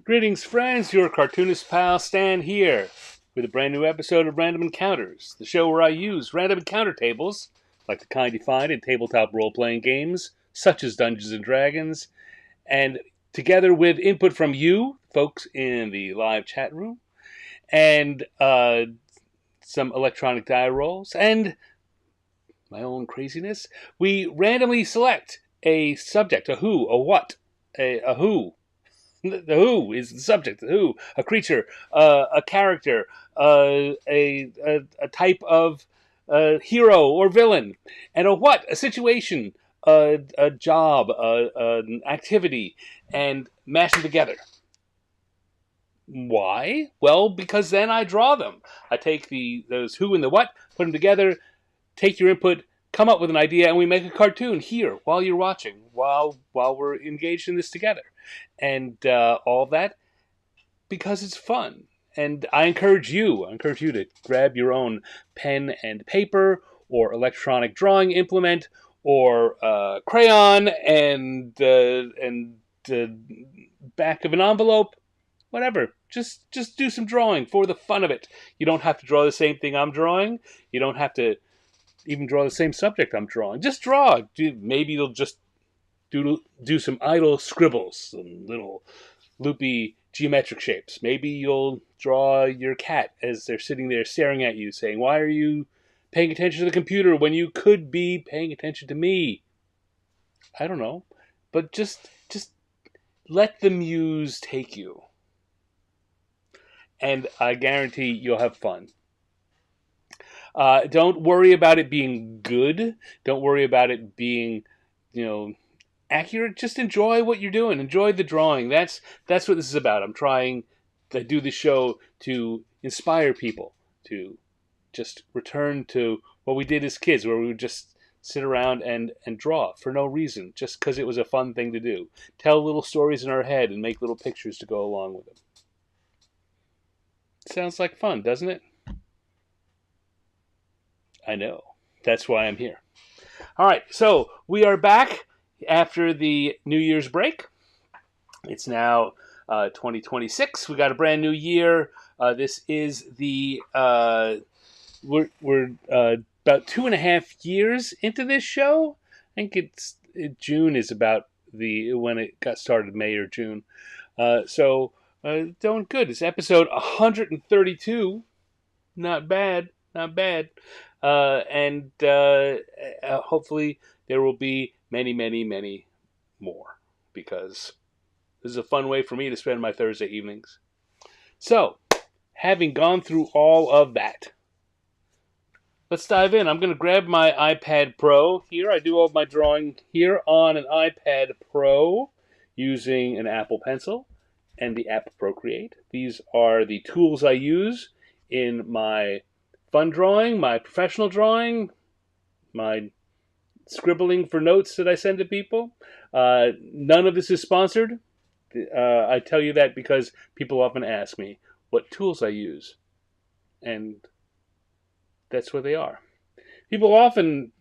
Greetings, friends. Your cartoonist pal Stan here with a brand new episode of Random Encounters, the show where I use random encounter tables, like the kind you find in tabletop role playing games, such as Dungeons and Dragons, and together with input from you, folks in the live chat room, and some electronic die rolls, and my own craziness, we randomly select a subject, a who, a what, a who, the who is the subject. The who, a creature, a character, a type of hero or villain, and a what, a situation, a job, an activity, and mash them together. Why? Well, because then I draw them. I take those who and the what, put them together, take your input, come up with an idea, and we make a cartoon here while you're watching, while we're engaged in this together, and all of that because it's fun. And I encourage you to grab your own pen and paper, or electronic drawing implement, or crayon and back of an envelope, whatever. Just do some drawing for the fun of it. You don't have to draw the same thing I'm drawing. You don't have to even draw the same subject I'm drawing. Just draw. Maybe you'll just do some idle scribbles, some little loopy geometric shapes. Maybe you'll draw your cat as they're sitting there staring at you, saying, "Why are you paying attention to the computer when you could be paying attention to me?" I don't know, but just let the muse take you, and I guarantee you'll have fun. Don't worry about it being good. Don't worry about it being, you know, accurate. Just enjoy what you're doing. Enjoy the drawing. That's what this is about. I'm trying to do the show to inspire people to just return to what we did as kids, where we would just sit around and draw for no reason, just because it was a fun thing to do. Tell little stories in our head and make little pictures to go along with them. Sounds like fun, doesn't it? I know. That's why I'm here. All right, so we are back after the New Year's break. It's now 2026. We got a brand new year. This is the we're about 2.5 years into this show. I think June is about the when it got started, May or June. Doing good. It's episode 132. Not bad. Not bad. And hopefully there will be many, many, many more, because this is a fun way for me to spend my Thursday evenings. So, having gone through all of that, let's dive in. I'm going to grab my iPad Pro here. I do all of my drawing here on an iPad Pro using an Apple Pencil and the app Procreate. These are the tools I use in my fun drawing, my professional drawing, my scribbling for notes that I send to people. None of this is sponsored. I tell you that because people often ask me what tools I use, and that's where they are. People often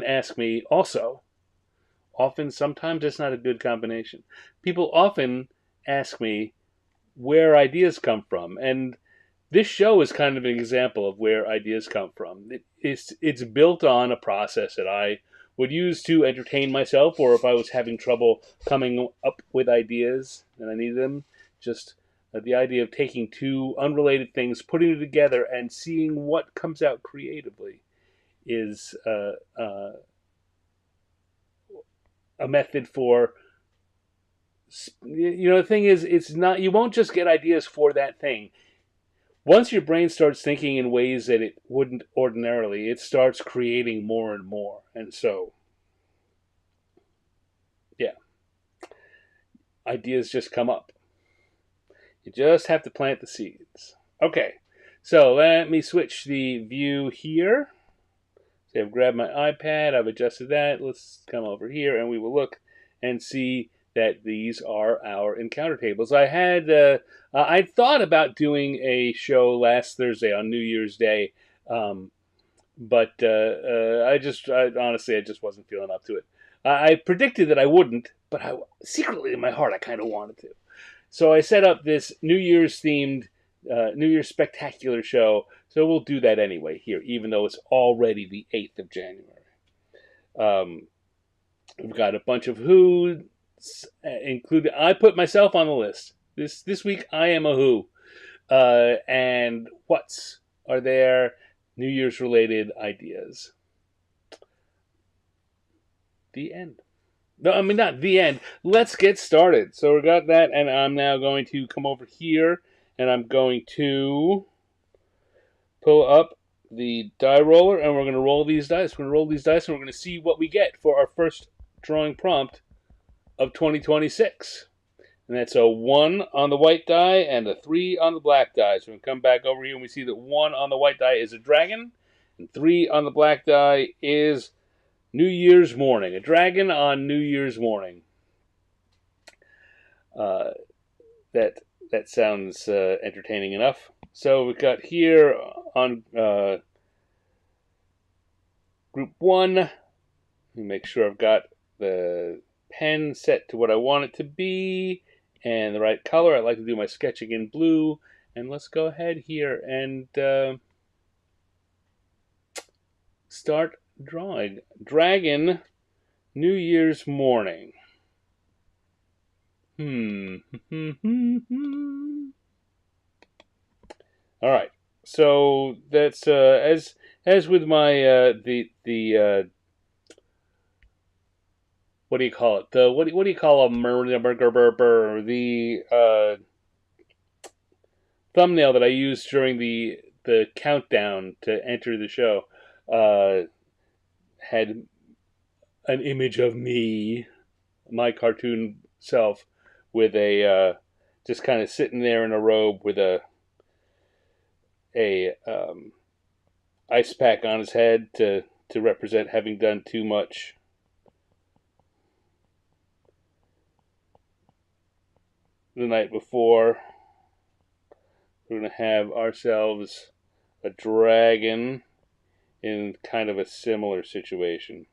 ask me also, sometimes it's not a good combination. People often ask me where ideas come from, and this show is kind of an example of where ideas come from. It's built on a process that I would use to entertain myself, or if I was having trouble coming up with ideas and I needed them. Just the idea of taking two unrelated things, putting it together, and seeing what comes out creatively is a method for. The thing is, it's not. You won't just get ideas for that thing. Once your brain starts thinking in ways that it wouldn't ordinarily, it starts creating more and more. And so, yeah, ideas just come up. You just have to plant the seeds. Okay, so let me switch the view here. So I've grabbed my iPad, I've adjusted that. Let's come over here and we will look and see that these are our encounter tables. I'd thought about doing a show last Thursday on New Year's Day, but honestly, I just wasn't feeling up to it. I predicted that I wouldn't, but secretly in my heart I kind of wanted to. So I set up this New Year's themed, New Year's spectacular show. So we'll do that anyway here, even though it's already the 8th of January. We've got a bunch of Who, including I put myself on the list. This week I am a Who. And what's are there New Year's related ideas? The end. No, I mean not the end. Let's get started. So we got that, and I'm now going to come over here, and I'm going to pull up the die roller, and we're going to roll these dice. We're going to roll these dice, and we're going to see what we get for our first drawing prompt of 2026. And that's a 1 on the white die and a 3 on the black die. So we come back over here and we see that 1 on the white die is a dragon, and 3 on the black die is New Year's morning. A dragon on New Year's morning. That sounds entertaining enough. So we've got here on group 1. Let me make sure I've got the pen set to what I want it to be and the right color. I like to do my sketching in blue. And let's go ahead here and start drawing. Dragon, New Year's morning. All right. So that's as with my the what do you call it? The what do you call a the thumbnail that I used during the countdown to enter the show had an image of me, my cartoon self, with a just kind of sitting there in a robe with a ice pack on his head to represent having done too much. The night before, we're going to have ourselves a dragon in kind of a similar situation.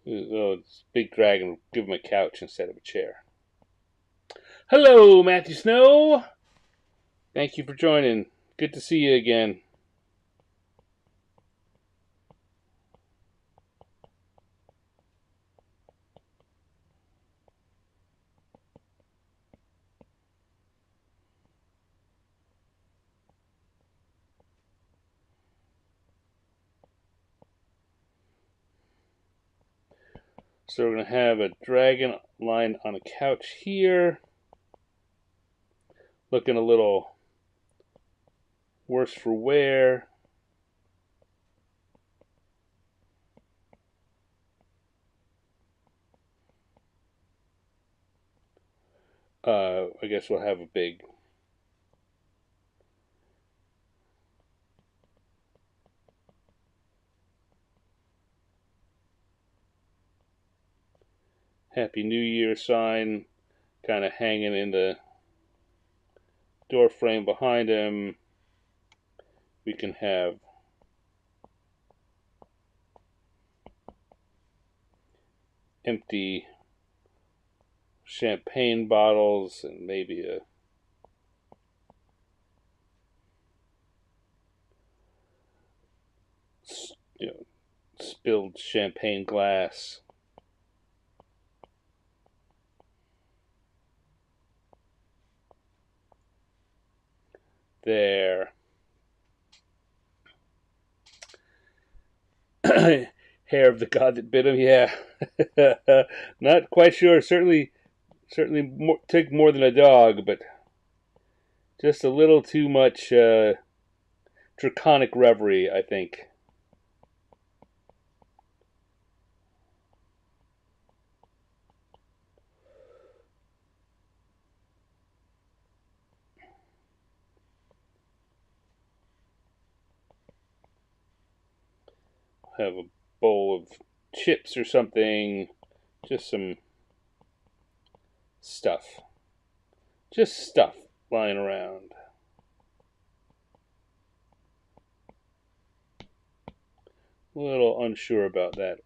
Oh, this big dragon will give him a couch instead of a chair. Hello, Matthew Snow. Thank you for joining. Good to see you again. So we're going to have a dragon lying on a couch here, looking a little worse for wear. I guess we'll have a big Happy New Year sign kind of hanging in the door frame behind him. We can have empty champagne bottles and maybe a spilled champagne glass. There. Hair of the god that bit him. Yeah. Not quite sure. Certainly take more than a dog, but just a little too much draconic reverie, I think. Have a bowl of chips or something, just some stuff, lying around. a little unsure about that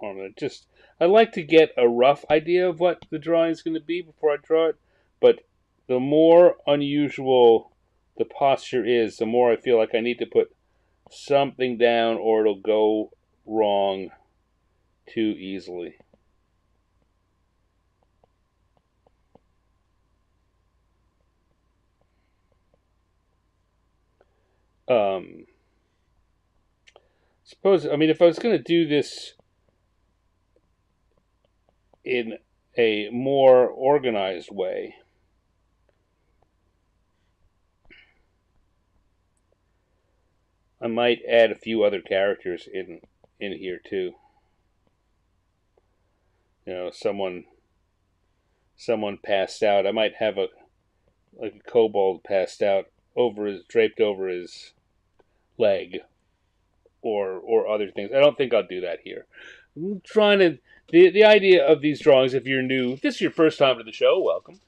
on it. I like to get a rough idea of what the drawing is going to be before I draw it, but the more unusual the posture is, the more I feel like I need to put something down or it'll go wrong too easily. If I was going to do this in a more organized way, I might add a few other characters in here too. Someone passed out. I might have a kobold passed out draped over his leg, or other things. I don't think I'll do that here. I'm trying to the idea of these drawings. If you're new, if this is your first time to the show, welcome.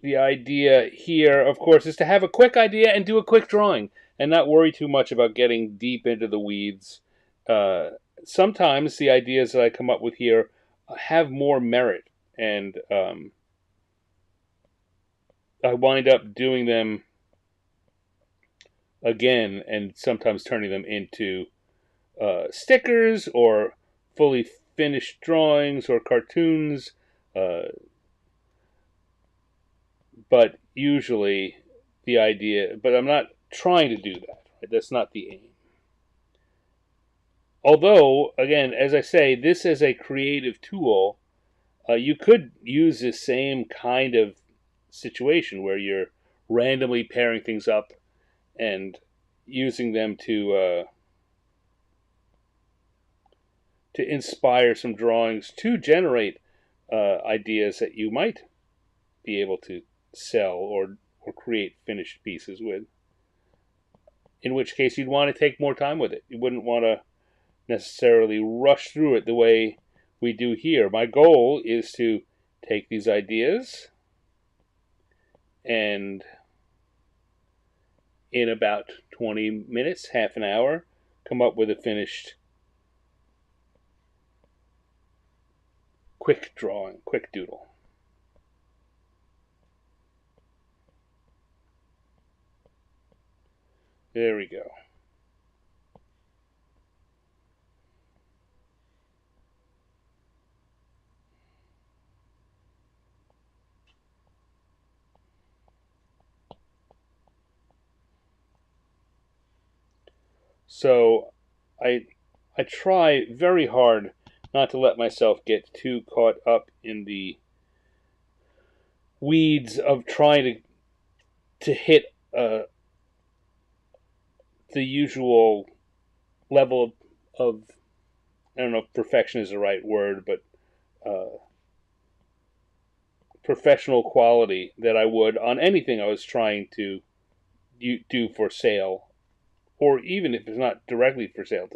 The idea here, of course, is to have a quick idea and do a quick drawing, and not worry too much about getting deep into the weeds. Sometimes the ideas that I come up with here have more merit, and I wind up doing them again, and sometimes turning them into stickers or fully finished drawings or cartoons. But usually the idea, but I'm not trying to do that. Right? That's not the aim. Although, again, as I say, this is a creative tool. You could use the same kind of situation where you're randomly pairing things up and using them to inspire some drawings to generate ideas that you might be able to sell or create finished pieces with. In which case, you'd want to take more time with it. You wouldn't want to necessarily rush through it the way we do here. My goal is to take these ideas and in about 20 minutes, half an hour, come up with a finished quick drawing, quick doodle. There we go. So I try very hard not to let myself get too caught up in the weeds of trying to hit the usual level of, I don't know if perfection is the right word, but professional quality that I would on anything I was trying to do for sale, or even if it's not directly for sale,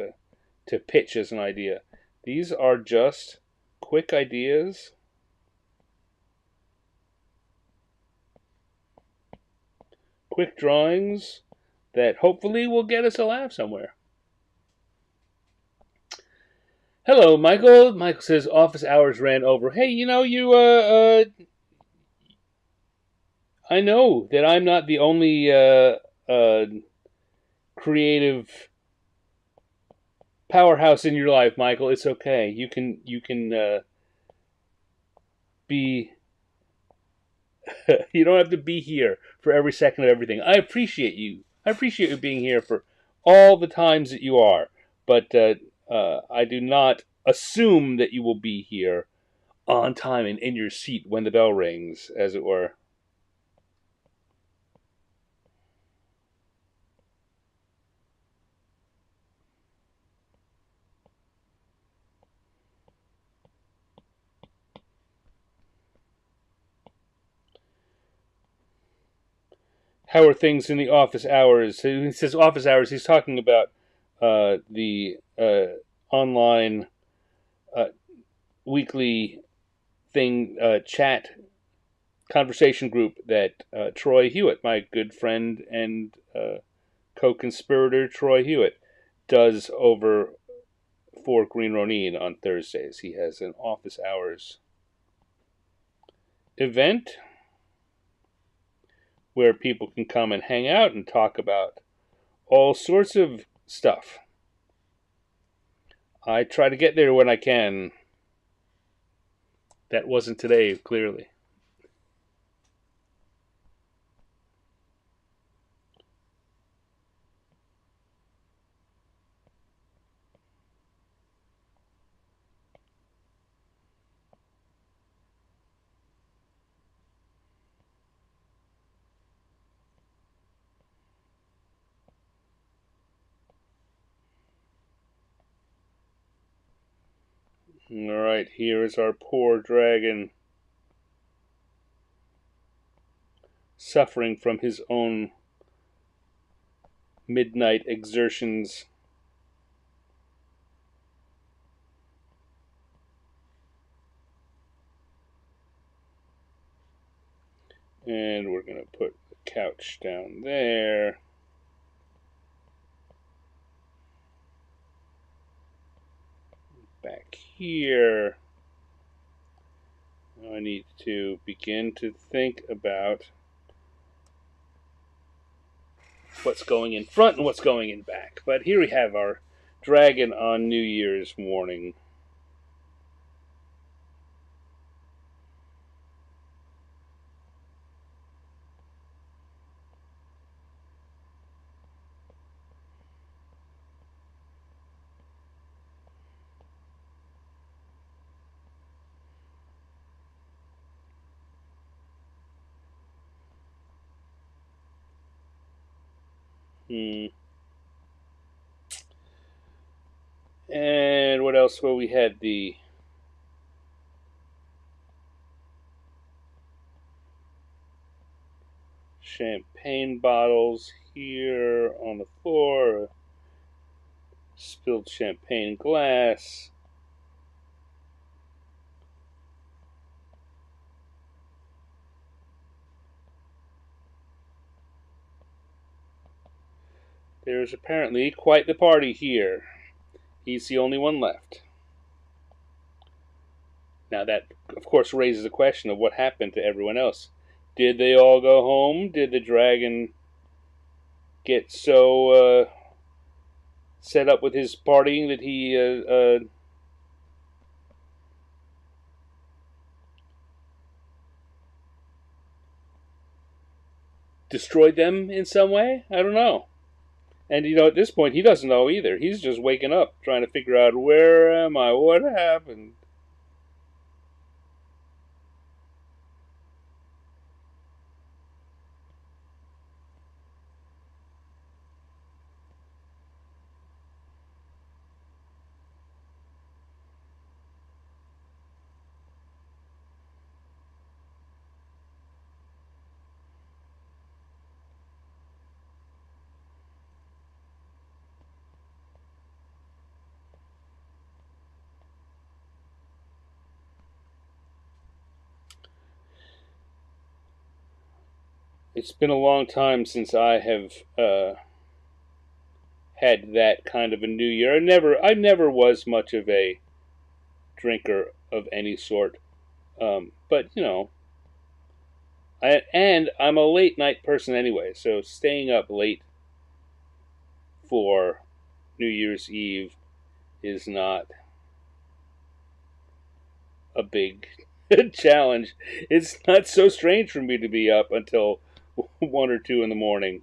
to pitch as an idea. These are just quick ideas, quick drawings that hopefully will get us a laugh somewhere. Hello, Michael. Michael says office hours ran over. Hey, I know that I'm not the only creative powerhouse in your life, Michael. It's okay. You can be. You don't have to be here for every second of everything. I appreciate you. I appreciate you being here for all the times that you are, but I do not assume that you will be here on time and in your seat when the bell rings, as it were. How are things in the office hours? He says office hours. He's talking about the online weekly chat conversation group that Troy Hewitt, my good friend and co-conspirator Troy Hewitt does over for Green Ronin on Thursdays. He has an office hours event where people can come and hang out and talk about all sorts of stuff. I try to get there when I can. That wasn't today, clearly. Alright, here is our poor dragon suffering from his own midnight exertions. And we're going to put the couch down there. Back here. Now I need to begin to think about what's going in front and what's going in back. But here we have our dragon on New Year's morning. And what else? Well, we had the champagne bottles here on the floor, spilled champagne glass. There's apparently quite the party here. He's the only one left. Now that, of course, raises the question of what happened to everyone else. Did they all go home? Did the dragon get so set up with his partying that he destroyed them in some way? I don't know. And, at this point, he doesn't know either. He's just waking up, trying to figure out, where am I? What happened? It's been a long time since I have had that kind of a New Year. I never was much of a drinker of any sort, but I'm a late night person anyway. So staying up late for New Year's Eve is not a big challenge. It's not so strange for me to be up until 1 or 2 in the morning.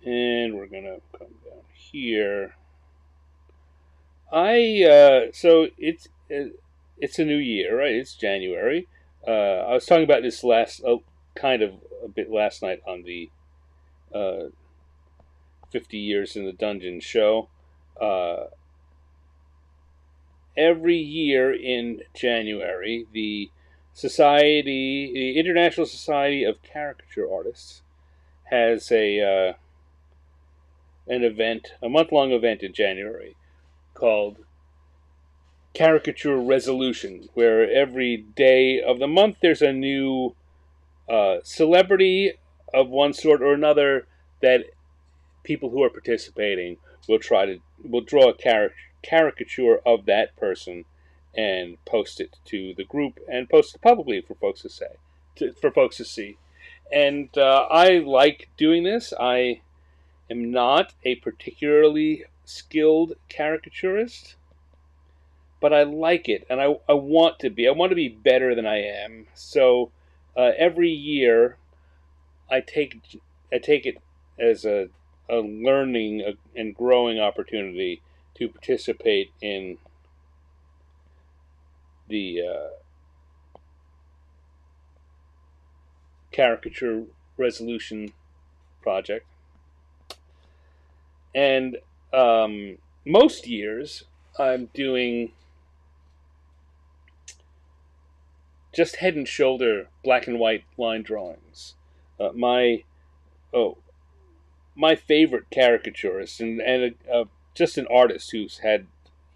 And we're gonna come down here. So it's a new year, right? It's January. I was talking about this kind of a bit last night on the 50 Years in the Dungeon show. Every year in January, the International Society of Caricature Artists, has an event, a month-long event in January called caricature resolution, where every day of the month there's a new celebrity of one sort or another that people who are participating will draw a caricature of that person and post it to the group and post it publicly for folks for folks to see. And I like doing this. I am not a particularly skilled caricaturist, but I like it, and I want to be. I want to be better than I am. So every year, I take it as a learning and growing opportunity to participate in the caricature resolution project. And most years, I'm doing just head and shoulder black and white line drawings. My oh, my favorite caricaturist and just an artist who's had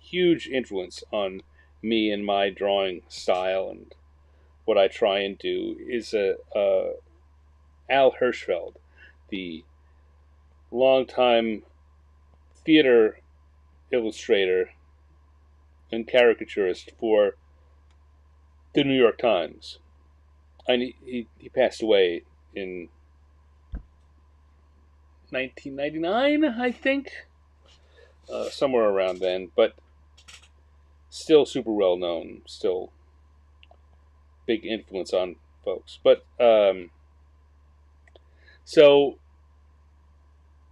huge influence on me and my drawing style and what I try and do is Al Hirschfeld, the longtime theater illustrator and caricaturist for the New York Times. And he passed away in 1999, I think, somewhere around then, but still super well known, still big influence on folks. But so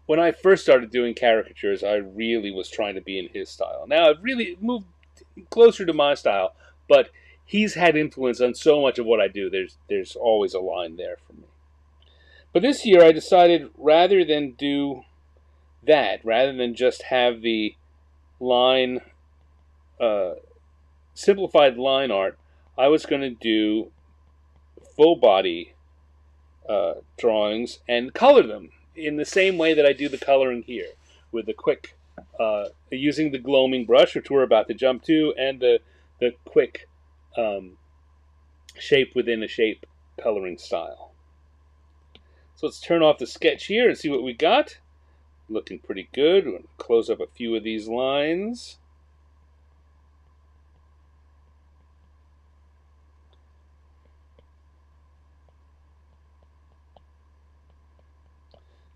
when I first started doing caricatures, I really was trying to be in his style. Now I've really moved closer to my style, but he's had influence on so much of what I do. There's always a line there for me. But this year I decided rather than do that, rather than just have the line, simplified line art, I was going to do full body drawings and color them in the same way that I do the coloring here, with the quick, using the gloaming brush, which we're about to jump to, and the quick shape within a shape coloring style. So let's turn off the sketch here and see what we got. Looking pretty good. We're going to close up a few of these lines.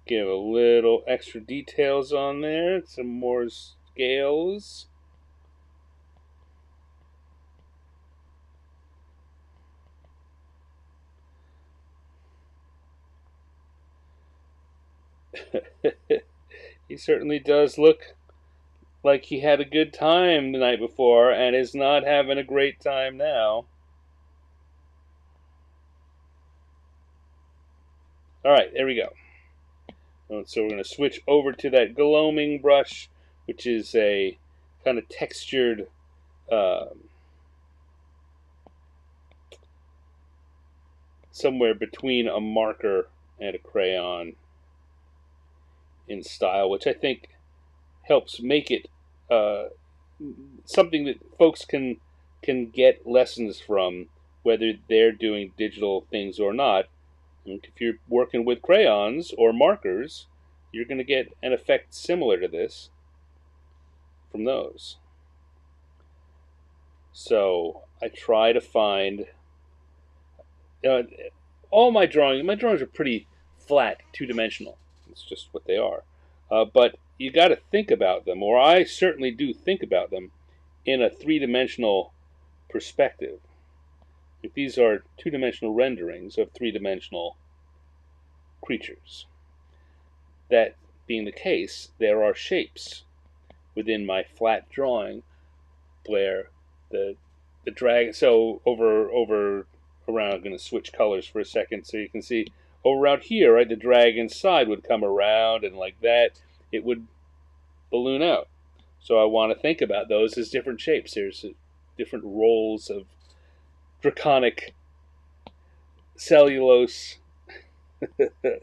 Give a little extra details on there. Some more scales. He certainly does look like he had a good time the night before and is not having a great time now. Alright, there we go. So we're going to switch over to that gloaming brush, which is a kind of textured somewhere between a marker and a crayon in style, which I think helps make it something that folks can get lessons from, whether they're doing digital things or not. And if you're working with crayons or markers, you're going to get an effect similar to this from those. So I try to find all my drawings are pretty flat, two-dimensional. It's just what they are. But you got to think about them, or I certainly do think about them, in a three-dimensional perspective. If these are two-dimensional renderings of three-dimensional creatures. That being the case, there are shapes within my flat drawing where the drag. So over around, I'm going to switch colors for a second so you can see over around here, right? The dragon's side would come around, and like that, it would balloon out. So I want to think about those as different shapes. There's different rolls of draconic cellulose. The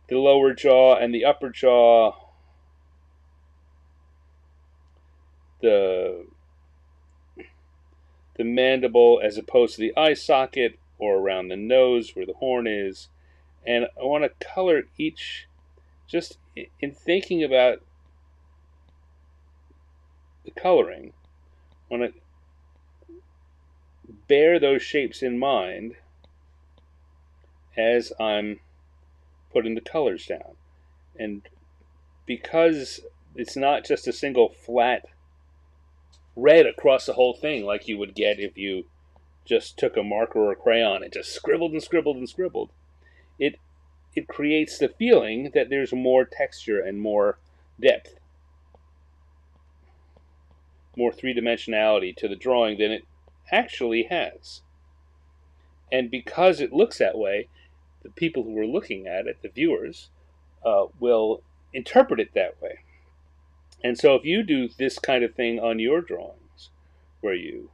lower jaw and the upper jaw the mandible as opposed to the eye socket, or around the nose where the horn is. And I want to color each, just in thinking about the coloring, I want to bear those shapes in mind as I'm putting the colors down. And because it's not just a single flat red across the whole thing like you would get if you just took a marker or a crayon and just scribbled and scribbled and scribbled, it creates the feeling that there's more texture and more depth, more three-dimensionality to the drawing than it actually has. And because it looks that way, the people who are looking at it, the viewers, will interpret it that way. And so if you do this kind of thing on your drawings, where you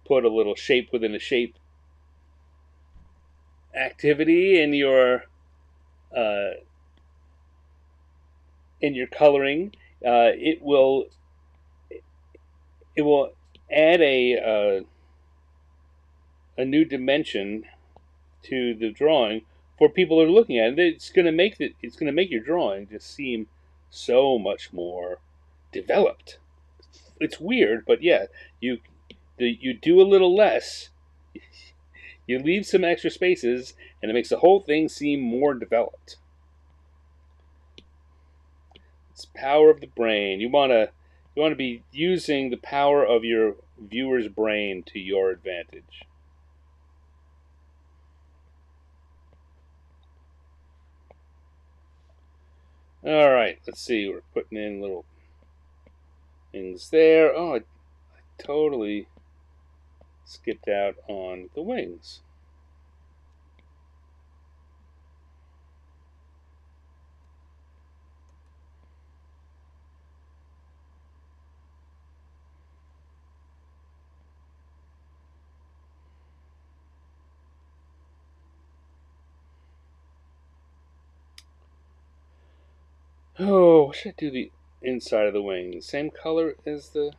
put a little shape within a shape activity in your coloring, it will add a new dimension to the drawing for people who are looking at it. It's going to make your drawing just seem so much more developed. It's weird, but yeah, you do a little less, you leave some extra spaces, and it makes the whole thing seem more developed. It's power of the brain. You want to be using the power of your viewer's brain to your advantage. All right, let's see. We're putting in little things there. Oh, I totally skipped out on the wings. Oh, what should I do the inside of the wing? Same color as the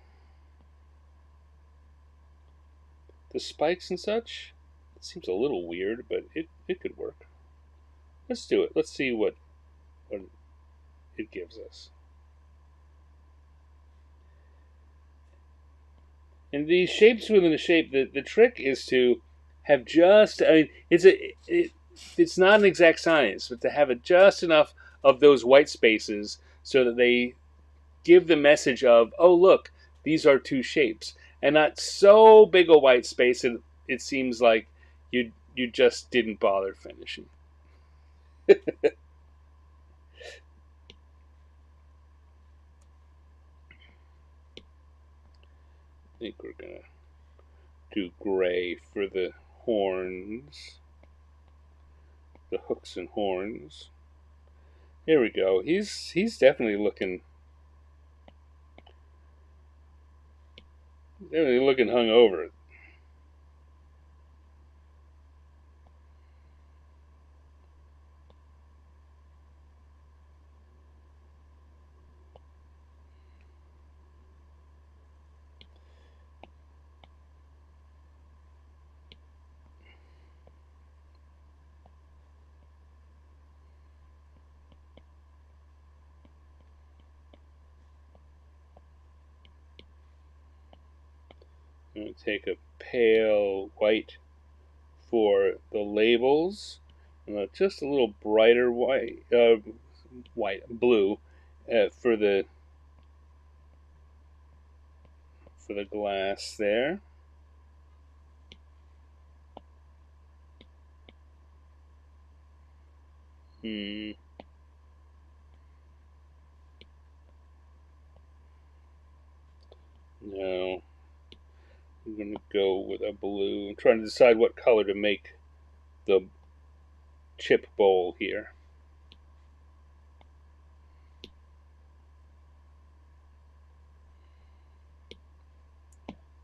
spikes and such? It seems a little weird, but it could work. Let's do it. Let's see what it gives us. And these shapes within a shape, the trick is to have just, I mean, it's not an exact science, but to have just enough of those white spaces so that they give the message of, oh, look, these are two shapes. And not so big a white space that it seems like you just didn't bother finishing. I think we're going to do gray for the horns, the hooks and horns. Here we go. He's definitely looking hungover. I'm going to take a pale white for the labels, just a little brighter white, blue, for the glass there. No. I'm going to go with a blue. I'm trying to decide what color to make the chip bowl here.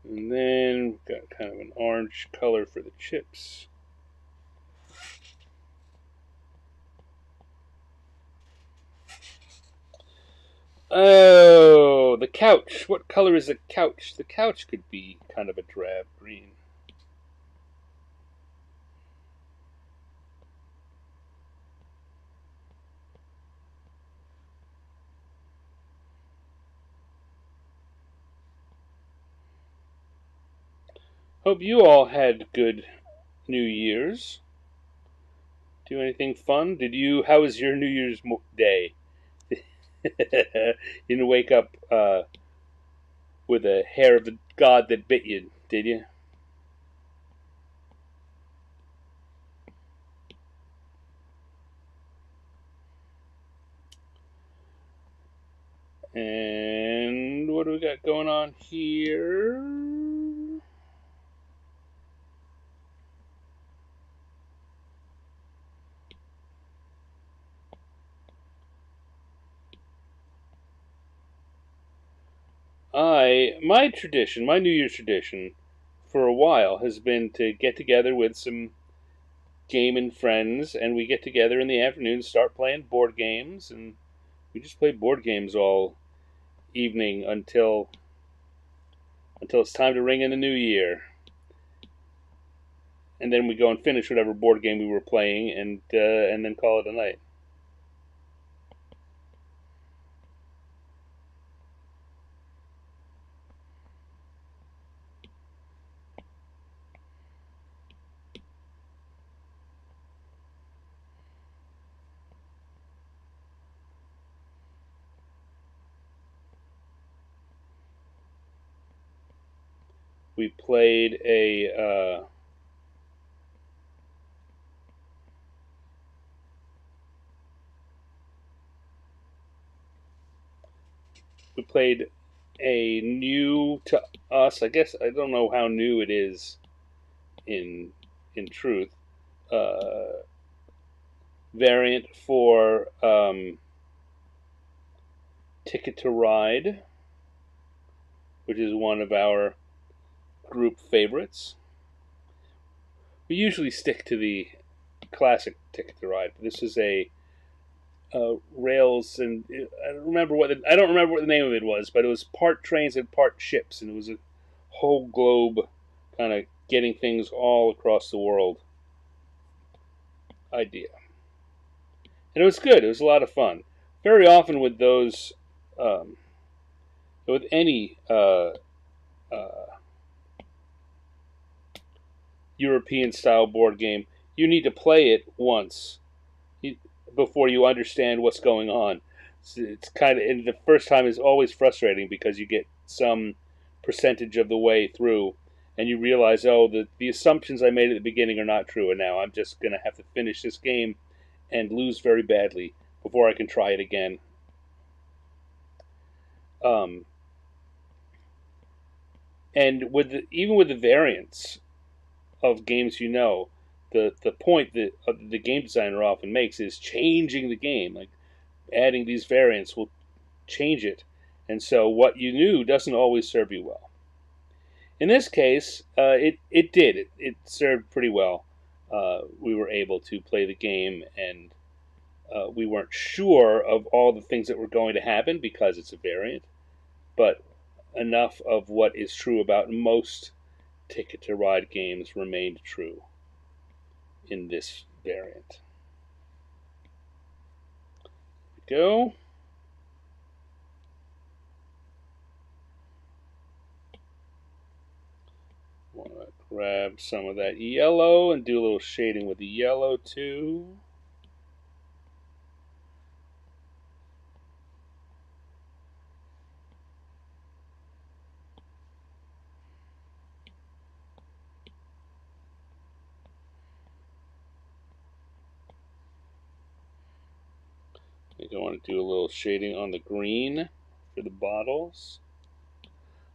And then we've got kind of an orange color for the chips. Oh, the couch. What color is the couch? The couch could be kind of a drab green. Hope you all had good New Year's. Do anything fun? How was your New Year's day? You didn't wake up with a hair of the god that bit you, did you? And what do we got going on here? My New Year's tradition for a while has been to get together with some gaming friends, and we get together in the afternoon, start playing board games, and we just play board games all evening until it's time to ring in the new year. And then we go and finish whatever board game we were playing, and then call it a night. We played a we played a new to us. I guess I don't know how new it is in truth. Uh, Variant for Ticket to Ride, which is one of our group favorites. We usually stick to the classic Ticket to Ride. This is a rails, and I don't remember what the name of it was, but it was part trains and part ships, and it was a whole globe kind of getting things all across the world idea, and it was good. It was a lot of fun. Very often with those, with any European style board game, you need to play it once before you understand what's going on. It's kind of, and the first time is always frustrating because you get some percentage of the way through and you realize, oh, the assumptions I made at the beginning are not true, and now I'm just going to have to finish this game and lose very badly before I can try it again. Um, and even with the variants of games, the point that the game designer often makes is changing the game. Like adding these variants will change it, and so what you knew doesn't always serve you well. In this case, it did. It served pretty well. We were able to play the game, and we weren't sure of all the things that were going to happen because it's a variant, but enough of what is true about most Ticket to Ride games remained true in this variant. Here we go. Want to grab some of that yellow and do a little shading with the yellow too. I think I want to do a little shading on the green for the bottles.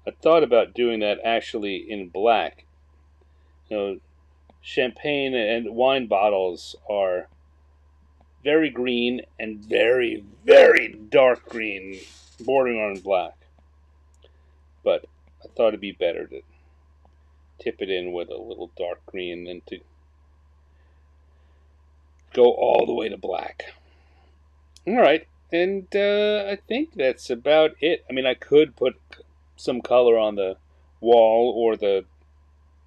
I thought about doing that actually in black. Champagne and wine bottles are very green and very, very dark green, bordering on black. But I thought it'd be better to tip it in with a little dark green than to go all the way to black. All right, And I think that's about it. I mean, I could put some color on the wall or the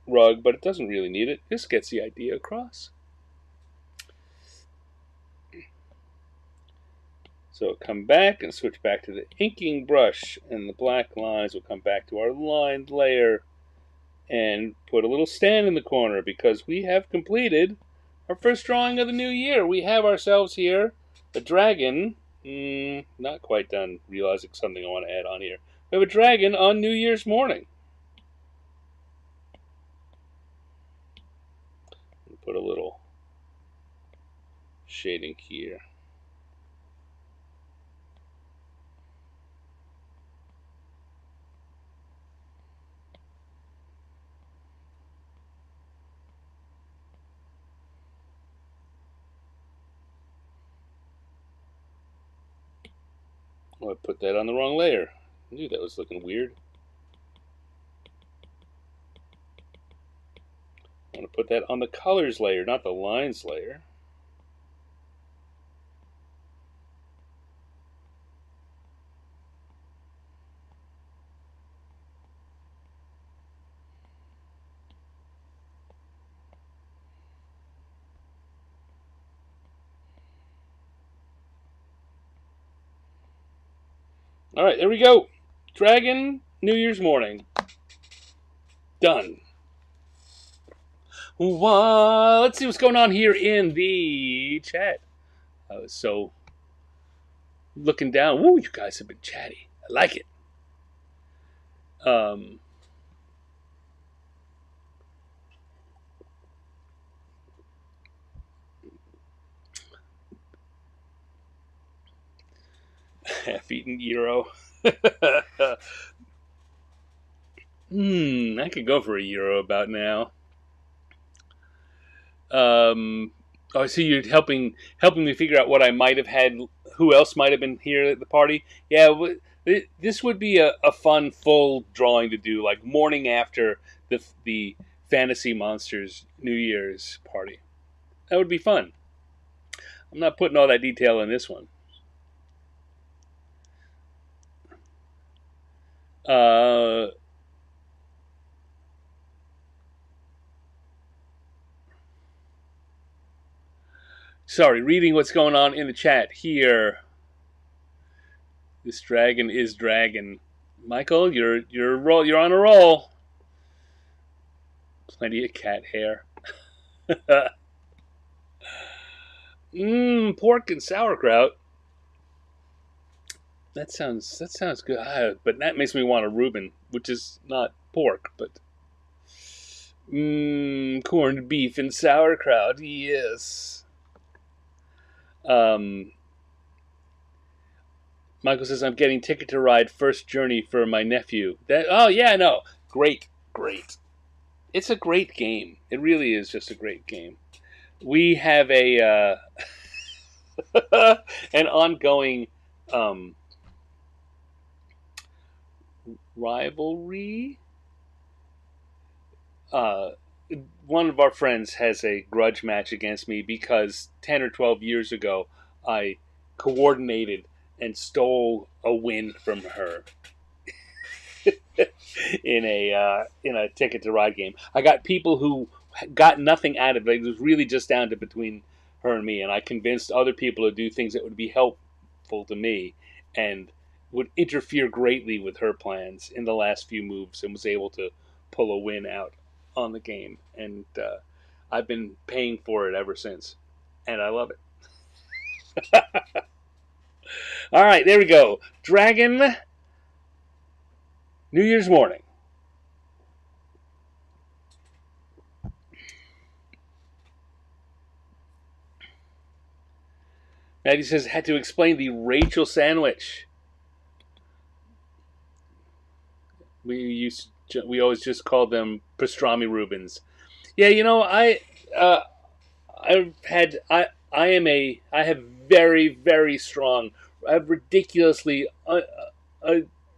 rug, but it doesn't really need it. This gets the idea across. So come back and switch back to the inking brush, and the black lines will come back to our lined layer, and put a little stand in the corner because we have completed our first drawing of the new year. We have ourselves here a dragon. Not quite done realizing something I want to add on here. We have a dragon on New Year's morning. Put a little shading here. Oh, I put that on the wrong layer. I knew that was looking weird. I want to put that on the colors layer, not the lines layer. All right, there we go. Dragon, New Year's morning. Done. Well, let's see what's going on here in the chat. I was so looking down. Woo, you guys have been chatty. I like it. Half-eaten gyro. I could go for a gyro about now. Oh, I see you're helping me figure out what I might have had. Who else might have been here at the party? Yeah, this would be a fun full drawing to do, like morning after the Fantasy Monsters New Year's party. That would be fun. I'm not putting all that detail in this one. Sorry, reading what's going on in the chat here. This dragon is dragon. Michael, you're on a roll. Plenty of cat hair. Pork and sauerkraut. That sounds good. But that makes me want a Reuben, which is not pork, but corned beef and sauerkraut. Yes. Michael says, I'm getting Ticket to Ride First Journey for my nephew. Oh, yeah, no. Great. It's a great game. It really is just a great game. We have a an ongoing rivalry. One of our friends has a grudge match against me because 10 or 12 years ago I coordinated and stole a win from her in a Ticket to Ride game. I got people who got nothing out of it. It was really just down to between her and me, and I convinced other people to do things that would be helpful to me and would interfere greatly with her plans in the last few moves, and was able to pull a win out on the game. And I've been paying for it ever since, and I love it. All right, there we go. Dragon, New Year's morning. Maddie says, had to explain the Rachel sandwich. We always just called them pastrami Reubens. Yeah, you know, I have very, very strong, I have ridiculously,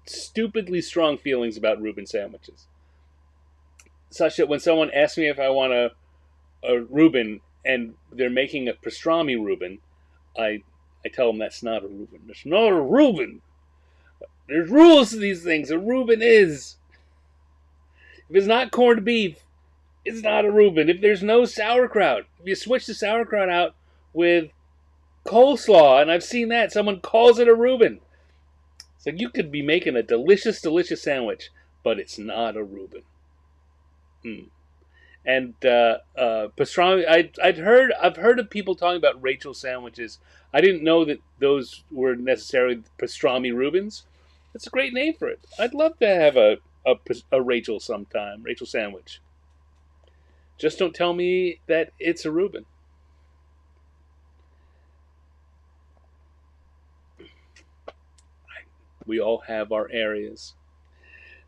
stupidly strong feelings about Reuben sandwiches. Such that when someone asks me if I want a Reuben and they're making a pastrami Reuben, I I tell them that's not a Reuben. That's not a Reuben. There's rules to these things. A Reuben is. If it's not corned beef, it's not a Reuben. If there's no sauerkraut, if you switch the sauerkraut out with coleslaw, and I've seen that, someone calls it a Reuben. So you could be making a delicious, delicious sandwich, but it's not a Reuben. And pastrami, I've heard of people talking about Rachel sandwiches. I didn't know that those were necessarily pastrami Reubens. That's a great name for it. I'd love to have a Rachel sometime, Rachel sandwich. Just don't tell me that it's a Reuben. We all have our areas.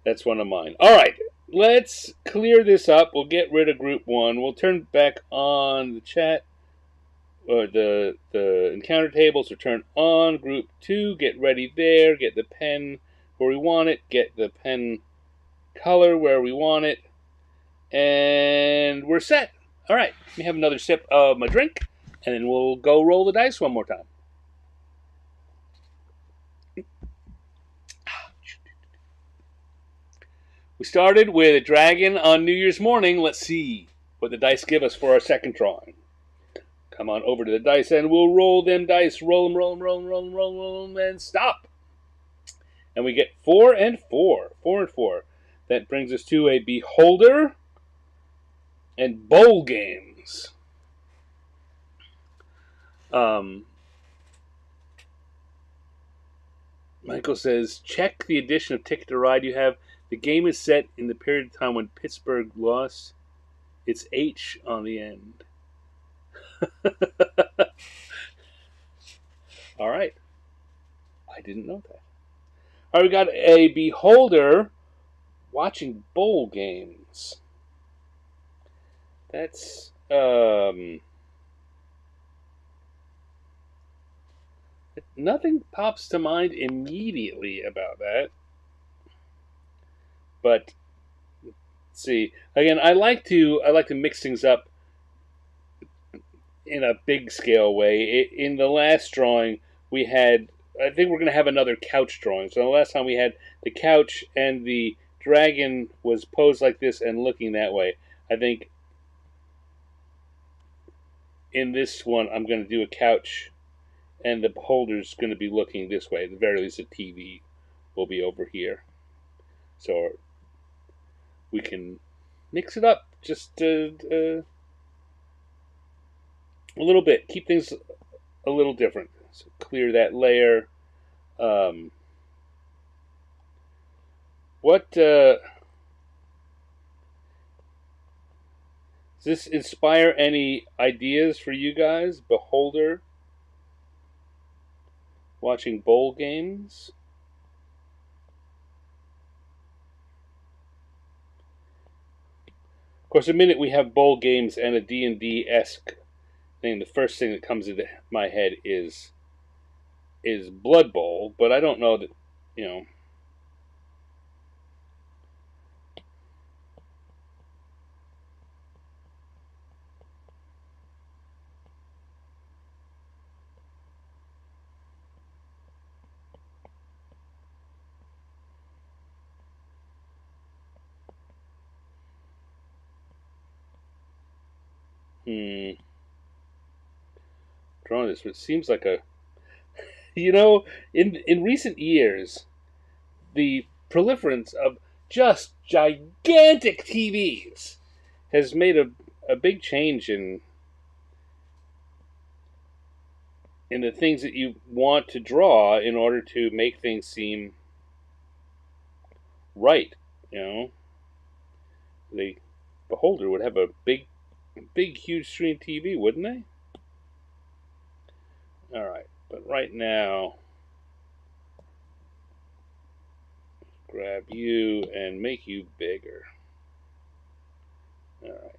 That's one of mine. All right, let's clear this up. We'll get rid of group 1. We'll turn back on the chat, or the encounter table. So turn on group 2. Get ready there. Get the pen where we want it. Get the pen color where we want it. And we're set. All right, let me have another sip of my drink, and then we'll go roll the dice one more time. We started with a dragon on New Year's morning. Let's see what the dice give us for our second drawing. Come on over to the dice and we'll roll them dice. Roll them, roll them, roll them, roll them, roll them, and stop. And we get 4 and 4. 4 and 4. That brings us to a beholder and bowl games. Michael says, check the edition of Ticket to Ride you have. The game is set in the period of time when Pittsburgh lost its H on the end. All right. I didn't know that. All right, we got a beholder watching bowl games. That's nothing pops to mind immediately about that. But let's see. Again, I like to mix things up in a big scale way. In the last drawing, we had, I think we're going to have another couch drawing. So the last time we had the couch and the dragon was posed like this and looking that way. I think in this one, I'm going to do a couch and the beholder's going to be looking this way. At the very least, the TV will be over here. So we can mix it up just a little bit. Keep things a little different. So clear that layer. Does this inspire any ideas for you guys? Beholder watching bowl games. Of course, the minute we have bowl games and a D&D-esque thing, the first thing that comes into my head is Blood Bowl, but I don't know that, you know. Drawing this, but it seems like a, you know, in recent years, the proliferance of just gigantic TVs has made a big change in the things that you want to draw in order to make things seem right. You know, the beholder would have a big, huge screen TV, wouldn't they? All right, but right now, grab you and make you bigger. All right.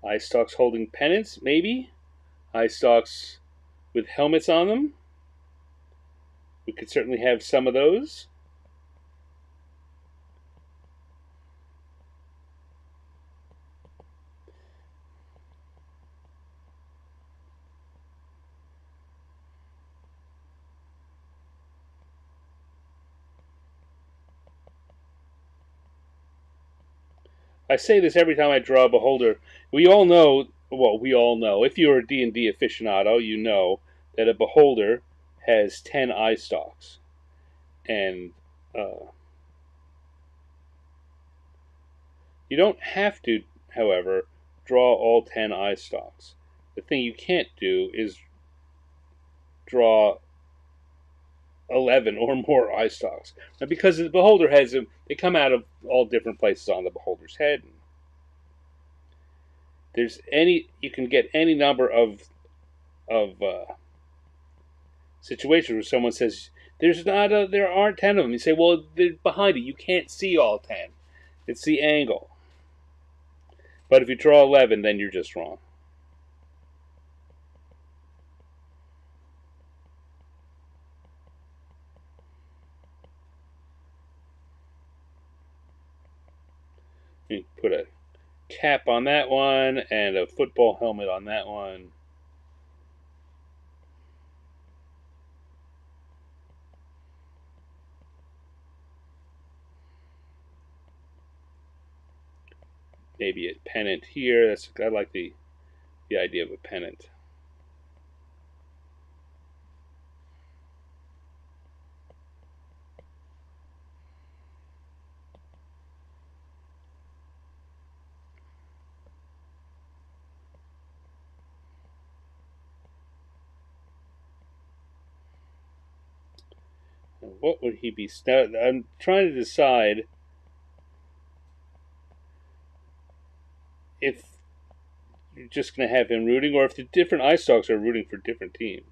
Eye stalks holding pennants, maybe. Eye stalks with helmets on them. We could certainly have some of those. I say this every time I draw a beholder. We all know, well, we all know, if you're a D&D aficionado, you know that a beholder has 10 eye stalks. And you don't have to, however, draw all 10 eye stalks. The thing you can't do is draw 11 or more eye stalks. Now, because the beholder has them, they come out of all different places on the beholder's head. You can get any number of situations where someone says there aren't 10 of them. You say, well, they're behind it. You can't see all 10. It's the angle. But if you draw 11, then you're just wrong. You put a cap on that one and a football helmet on that one. Maybe a pennant here. I like the idea of a pennant. What would he be? I'm trying to decide if you're just going to have him rooting, or if the different eye stalks are rooting for different teams.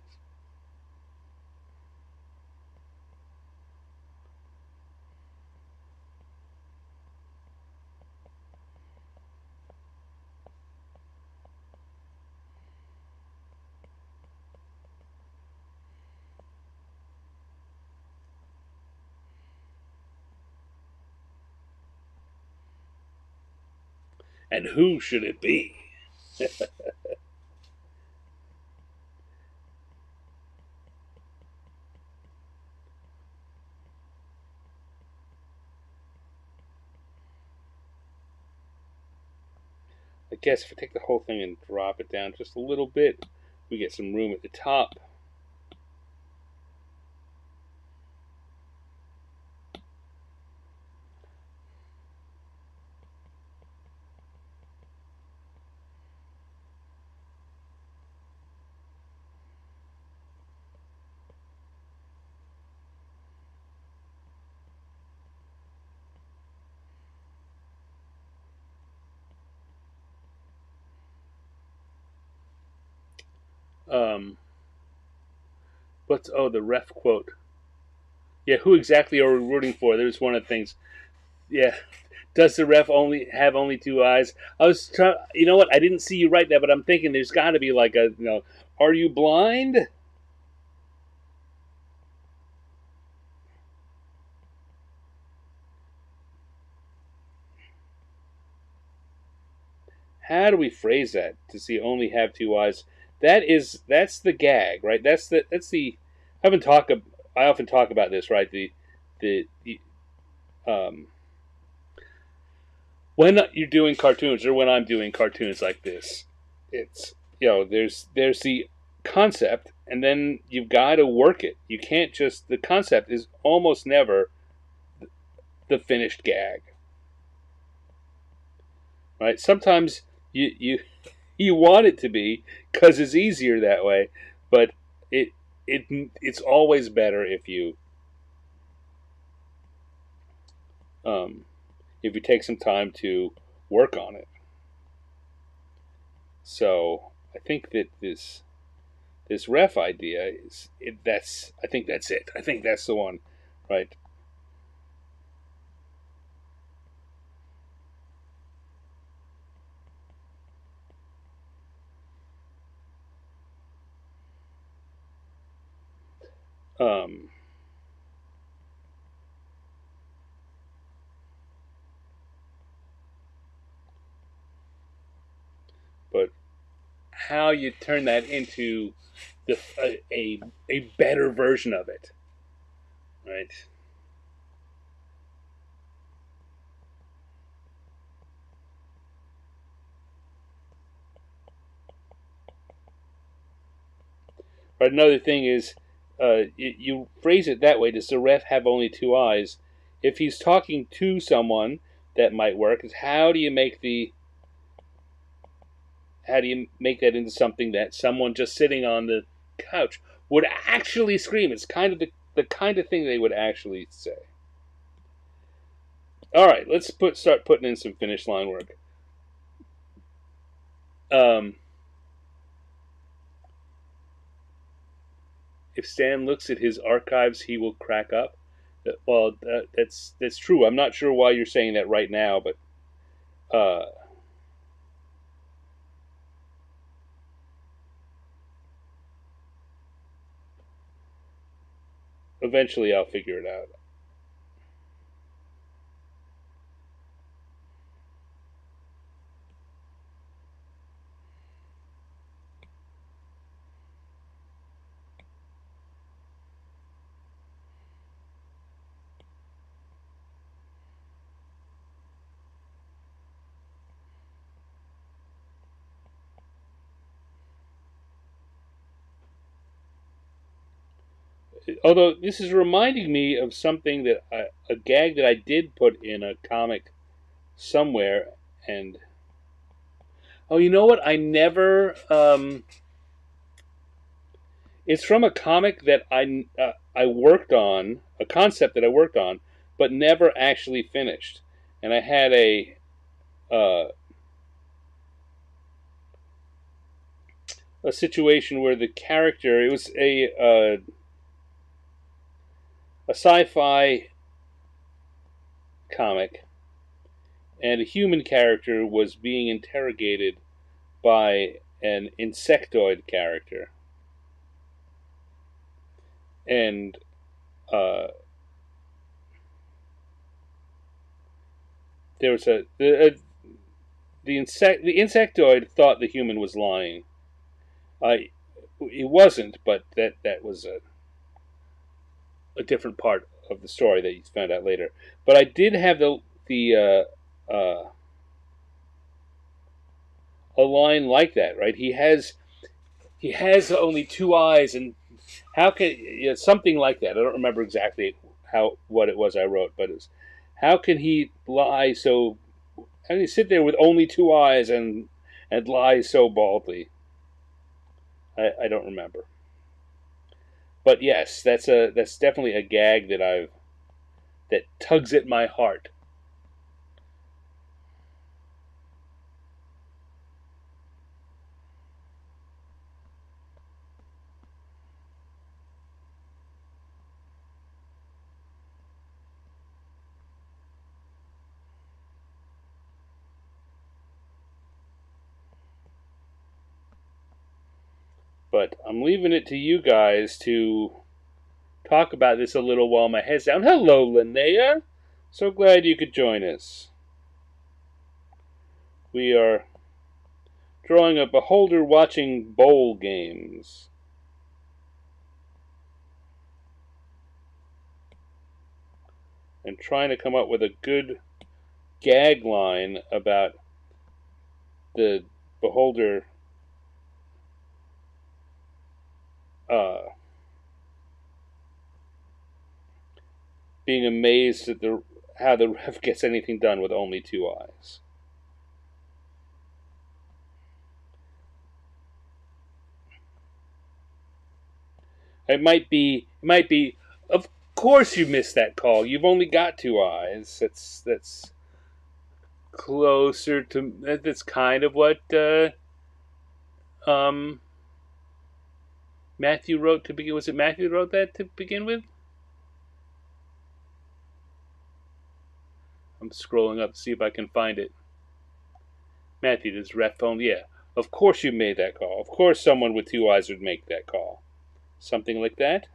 And who should it be? I guess if I take the whole thing and drop it down just a little bit, we get some room at the top. The ref quote? Yeah, who exactly are we rooting for? There's one of the things. Yeah, does the ref have only two eyes? I was trying. You know what? I didn't see you write that, but I'm thinking there's got to be like are you blind? How do we phrase that? Does he only have two eyes? That's the gag, right? That's the. I often talk about this, right? The when you're doing cartoons, or when I'm doing cartoons like this, it's there's the concept, and then you've got to work it. You can't just the concept is almost never the finished gag, right? Sometimes you want it to be because it's easier that way, but it's always better um, if you take some time to work on it. So I think that this ref idea I think that's it. I think that's the one, right? Um, but how you turn that into a better version of it, right? But another thing is, you phrase it that way. Does the ref have only two eyes? If he's talking to someone, that might work. Is how do you make that into something that someone just sitting on the couch would actually scream? It's kind of the kind of thing they would actually say. All right, let's start putting in some finish line work. Um, if Stan looks at his archives, he will crack up. Well, that's true. I'm not sure why you're saying that right now, but eventually I'll figure it out. Although this is reminding me of something a gag that I did put in a comic somewhere, and oh, you know what? I never. It's from a comic that I worked on, a concept that I worked on, but never actually finished. And I had uh, a situation where the character, it was a sci-fi comic, and a human character was being interrogated by an insectoid character, and uh, there was the insectoid thought the human was lying. It wasn't, but that was a different part of the story that you found out later. But I did have a line like that, right? He has only two eyes, and how can something like that? I don't remember exactly what it was I wrote, but it's how can he lie so? How can he sit there with only two eyes and lie so baldly? I don't remember, but yes, that's definitely a gag that tugs at my heart. But I'm leaving it to you guys to talk about this a little while my head's down. Hello, Linnea. So glad you could join us. We are drawing a beholder watching bowl games. And trying to come up with a good gag line about the beholder uh, being amazed at how the ref gets anything done with only two eyes. It might be. Of course, you missed that call. You've only got two eyes. That's closer to. That's kind of what um, Matthew wrote to begin. Was it Matthew who wrote that to begin with? I'm scrolling up to see if I can find it. Matthew, does ref phone? Yeah. Of course you made that call. Of course someone with two eyes would make that call. Something like that.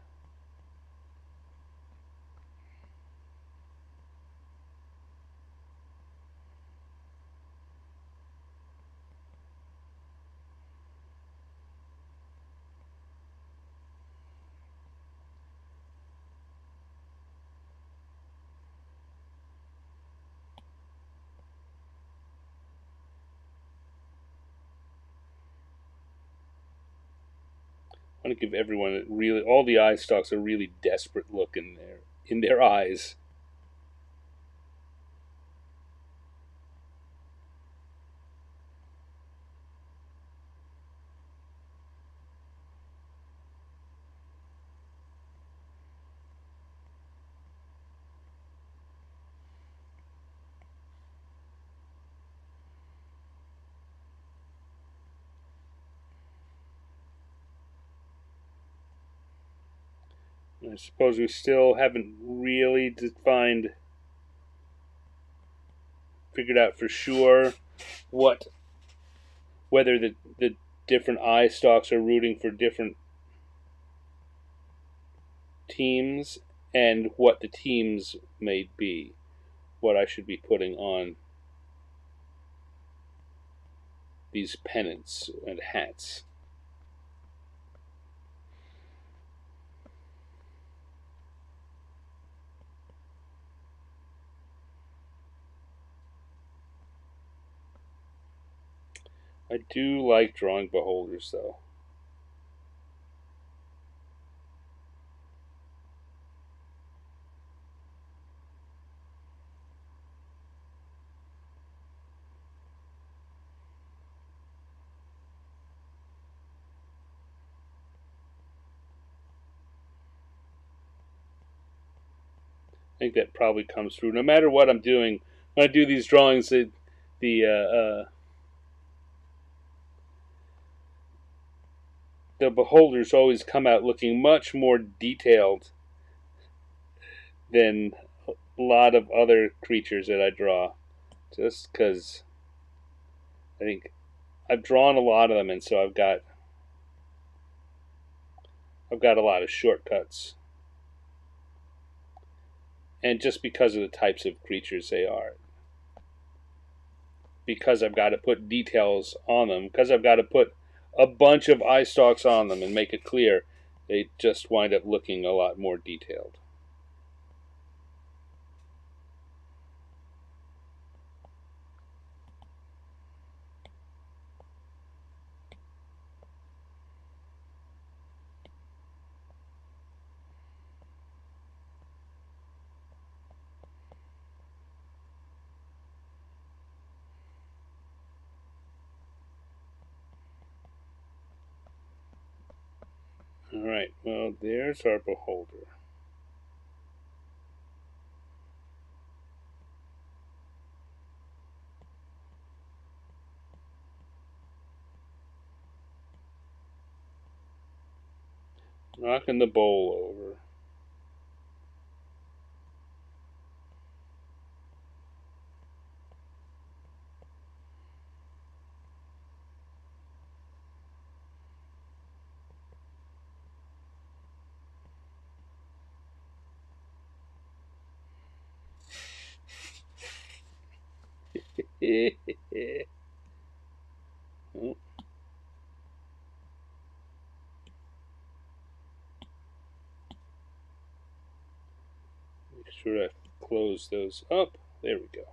I want to give everyone really, all the eye stalks a really desperate look in their eyes. I suppose we still haven't really figured out for sure whether the different eye stalks are rooting for different teams and what the teams may be, what I should be putting on these pennants and hats. I do like drawing beholders, though. I think that probably comes through. No matter what I'm doing, when I do these drawings, the beholders always come out looking much more detailed than a lot of other creatures that I draw. Just because I think I've drawn a lot of them, and so I've got a lot of shortcuts. And just because of the types of creatures they are. Because I've got to put details on them, because I've got to put a bunch of eye stalks on them and make it clear, they just wind up looking a lot more detailed. Alright, well, there's our beholder. Knocking the bowl over. Oh. Make sure I close those up. There we go.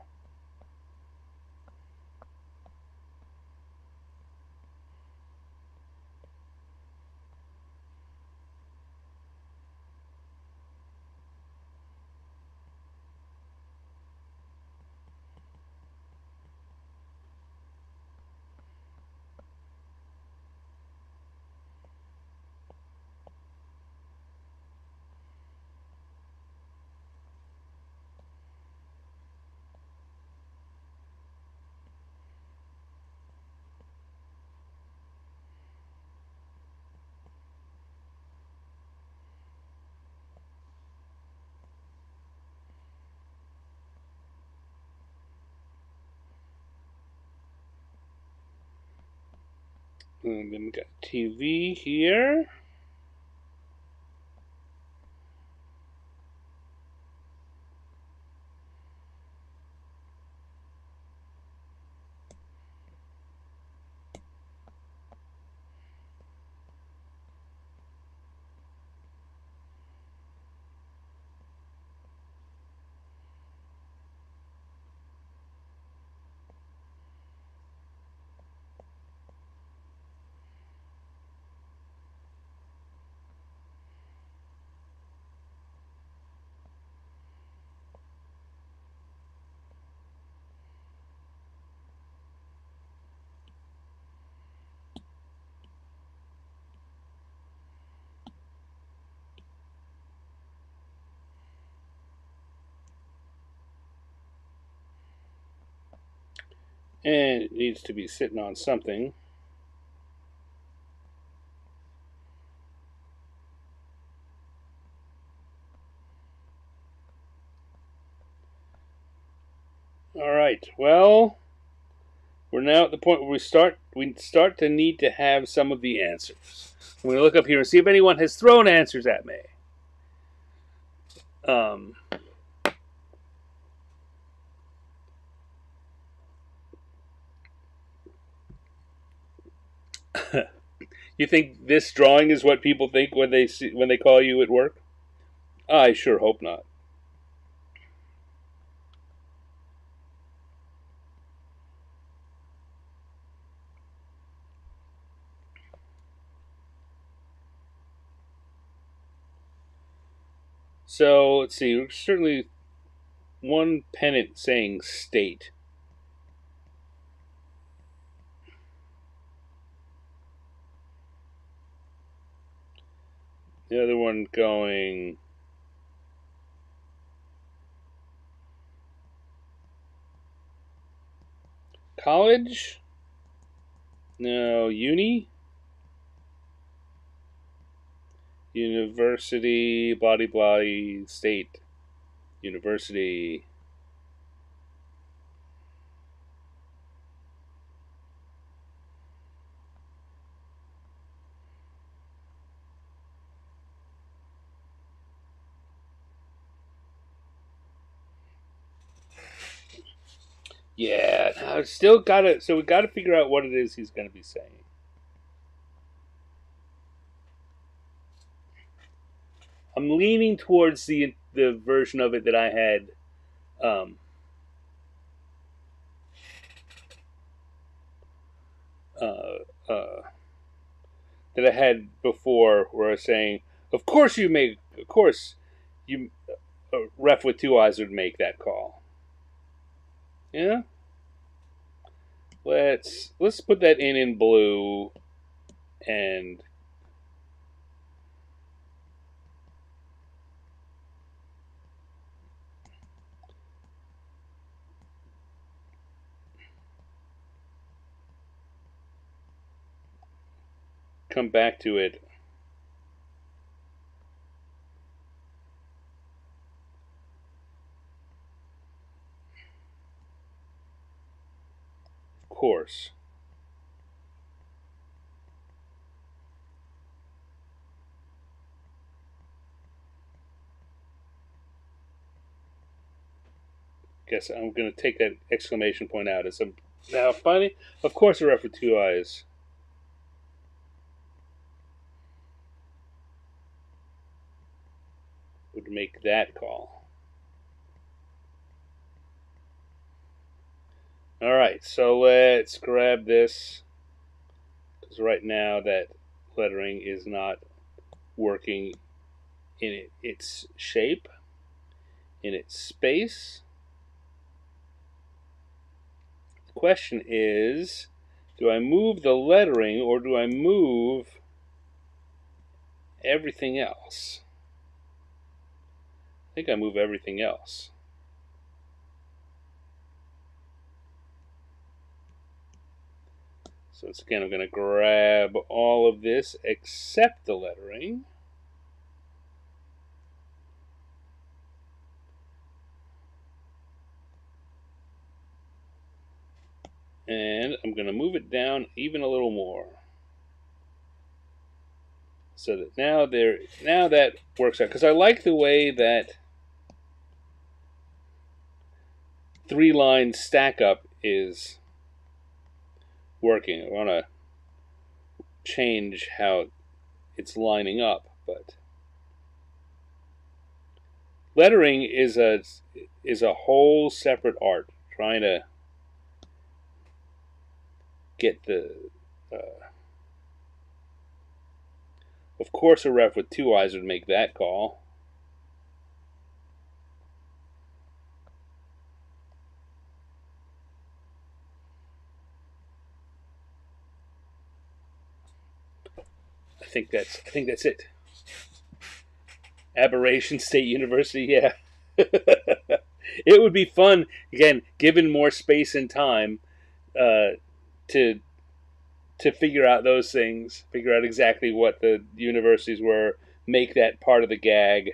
And then we got TV here. And it needs to be sitting on something. All right. Well, we're now at the point where we start to need to have some of the answers. I'm going to look up here and see if anyone has thrown answers at me. You think this drawing is what people think when they call you at work? I sure hope not. So let's see. Certainly, one pennant saying state. The other one going college? No, uni? University, blah blah, state. University. Yeah, now still gotta. So we gotta figure out what it is he's gonna be saying. I'm leaning towards the version of it that I had. Um, that I had before, where I was saying, "Of course of course, you, a ref with two eyes would make that call." Yeah. Let's put that in blue, and come back to it. Of course. Guess I'm going to take that exclamation point out as I'm now finally. Of course, a ref with two eyes would make that call. All right, so let's grab this, because right now that lettering is not working in its shape, in its space. The question is, do I move the lettering or do I move everything else? I think I move everything else. So once again, I'm going to grab all of this except the lettering. And I'm going to move it down even a little more. So that now that works out. Because I like the way that 3 lines stack up is working. I want to change how it's lining up, but lettering is a whole separate art. Trying to get the of course a ref with two eyes would make that call. I think that's it. Aberration State University, yeah. It would be fun, again, given more space and time, uh, to figure out those things, figure out exactly what the universities were, make that part of the gag.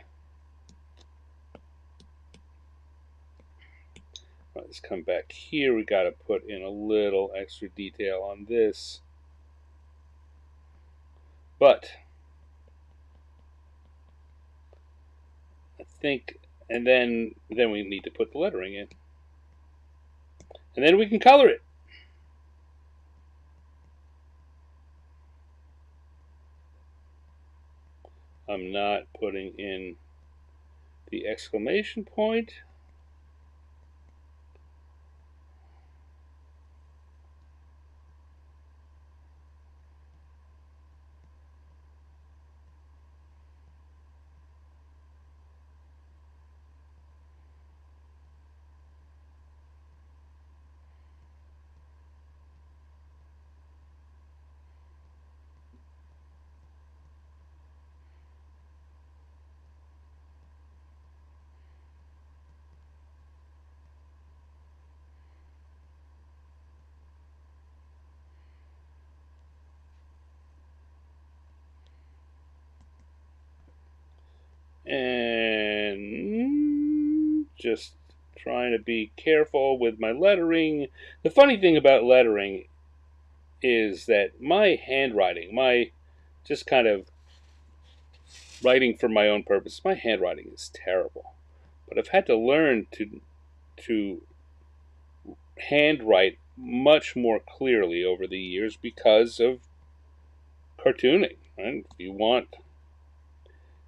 Let's come back here. We got to put in a little extra detail on this. But I think, and then we need to put the lettering in. And then we can color it. I'm not putting in the exclamation point. And just trying to be careful with my lettering. The funny thing about lettering is that my handwriting, my just kind of writing for my own purpose, my handwriting is terrible. But I've had to learn to handwrite much more clearly over the years because of cartooning. Right? If you want,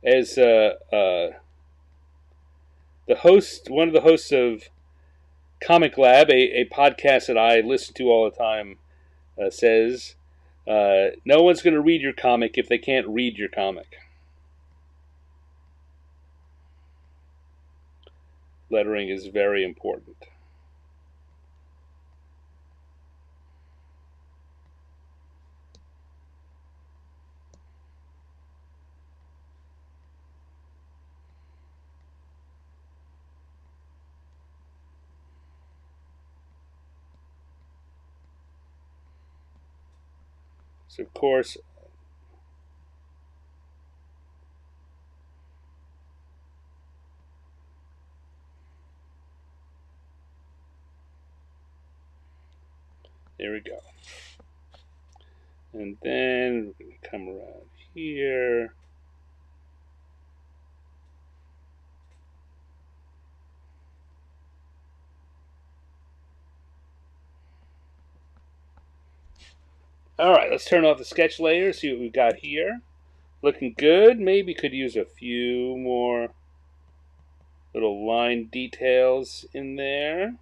as the host, one of the hosts of Comic Lab, a podcast that I listen to all the time, says, no one's going to read your comic if they can't read your comic. Lettering is very important. So, of course, there we go. And then we're going to come around here. All right, let's turn off the sketch layer, see what we've got here. Looking good. Maybe could use a few more little line details in there.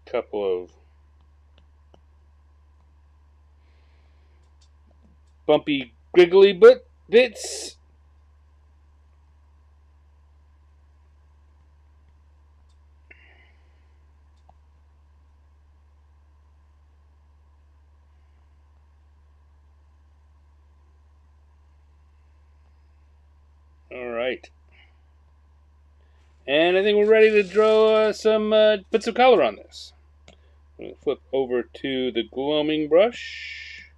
A couple of bumpy, griggly bits. All right. And I think we're ready to draw put some color on this. I'm going to flip over to the gloaming brush.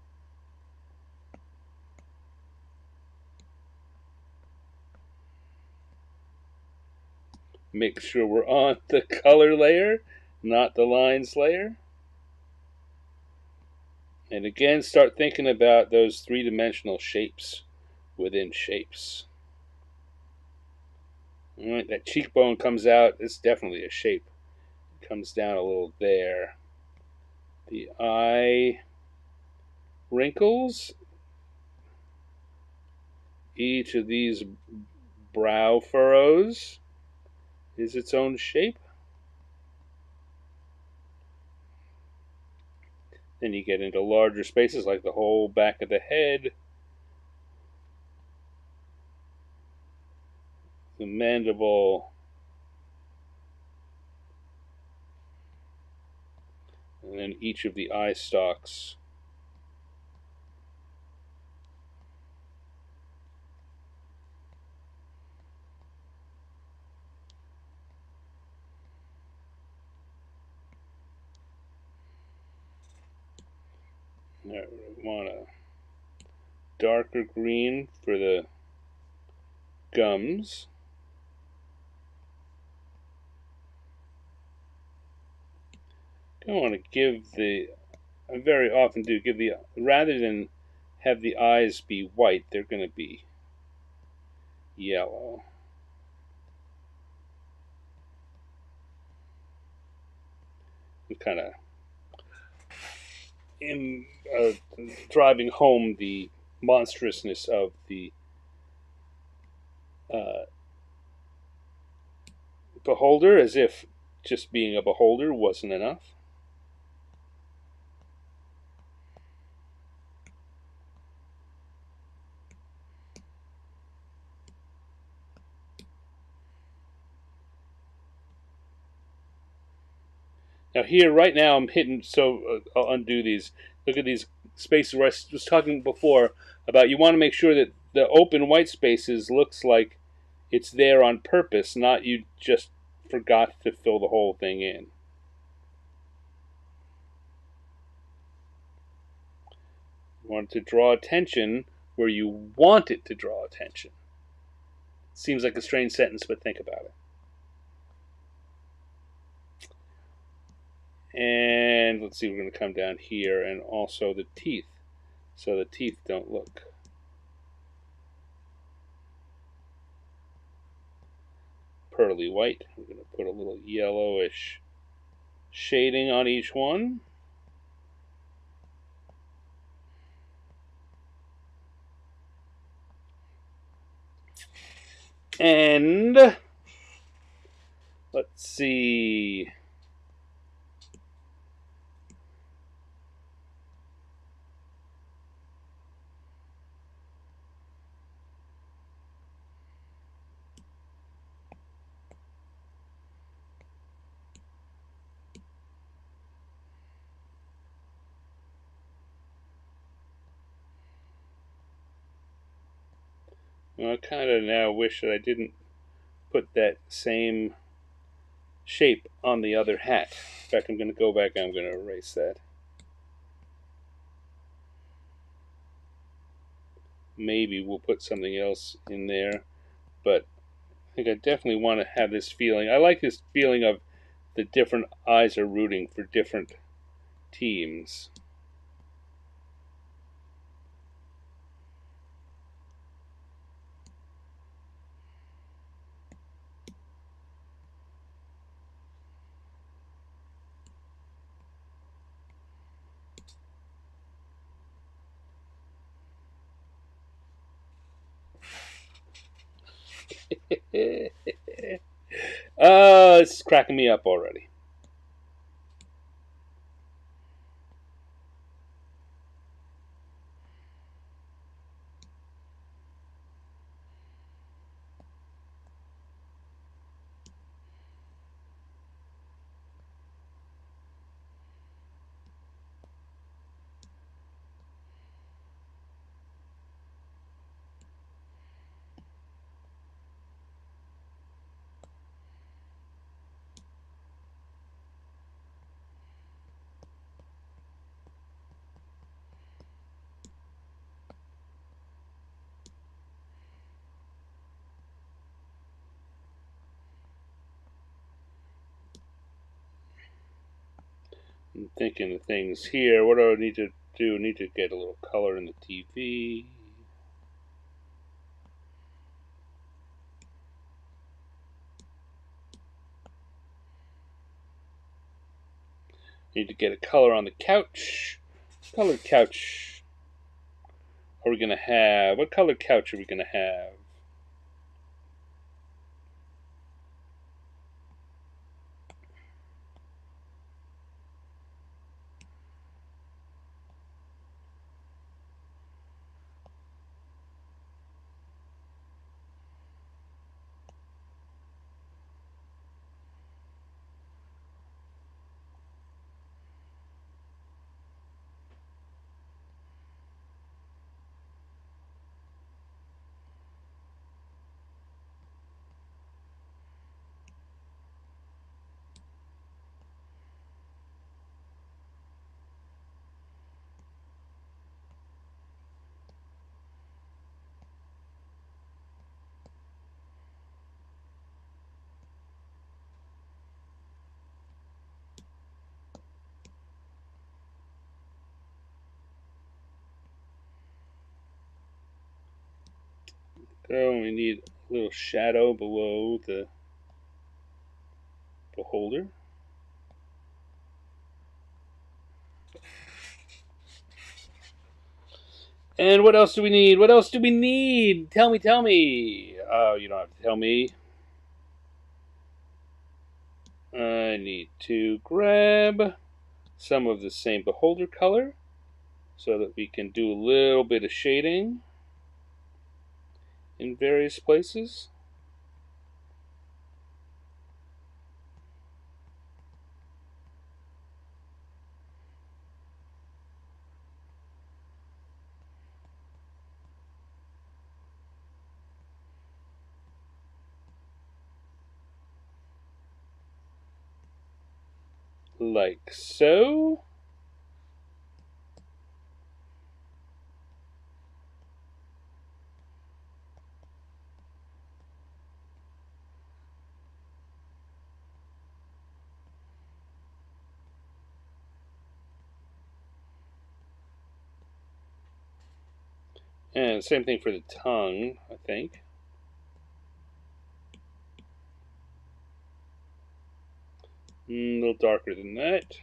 Make sure we're on the color layer, not the lines layer. And again, start thinking about those three-dimensional shapes within shapes. All right, that cheekbone comes out. It's definitely a shape. It comes down a little there. The eye wrinkles. Each of these brow furrows is its own shape. Then you get into larger spaces like the whole back of the head, the mandible, and then each of the eye stalks. I want a darker green for the gums. I want to give the, I very often do give the, rather than have the eyes be white, they're going to be yellow. I'm kind of driving home the monstrousness of the uh, beholder, as if just being a beholder wasn't enough. Now here, right now, I'm hitting, so I'll undo these. Look at these spaces where I was talking before about you want to make sure that the open white spaces looks like it's there on purpose, not you just forgot to fill the whole thing in. You want it to draw attention where you want it to draw attention. Seems like a strange sentence, but think about it. And let's see, we're going to come down here, and also the teeth, so the teeth don't look pearly white. We're going to put a little yellowish shading on each one. And let's see. Well, I kind of now wish that I didn't put that same shape on the other hat. In fact, I'm going to go back and I'm going to erase that. Maybe we'll put something else in there, but I think I definitely want to have this feeling. I like this feeling of the different eyes are rooting for different teams. It's cracking me up already. I'm thinking of things here. What do I need to do? I need to get a little color in the TV. Need to get a color on the couch. What colored couch are we going to have? What colored couch are we going to have? go. We need a little shadow below the beholder. And what else do we need? What else do we need? Tell me, tell me. Oh, you don't have to tell me. I need to grab some of the same beholder color so that we can do a little bit of shading in various places. Like so. And same thing for the tongue, I think. A little darker than that.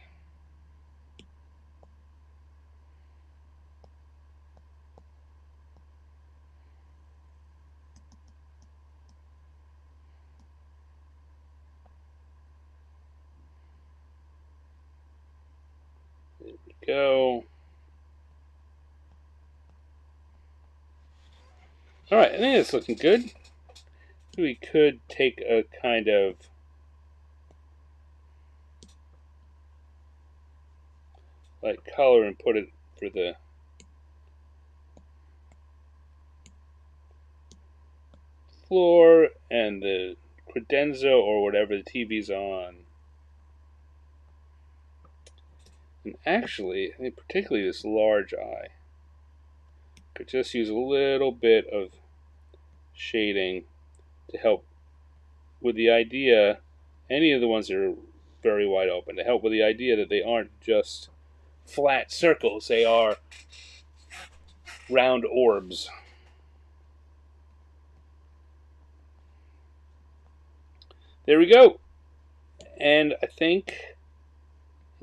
There we go. Alright, I think it's looking good. We could take a kind of light color and put it for the floor and the credenza or whatever the TV's on. And actually, I think particularly this large eye could just use a little bit of shading to help with the idea, any of the ones that are very wide open, to help with the idea that they aren't just flat circles, they are round orbs. There we go. And I think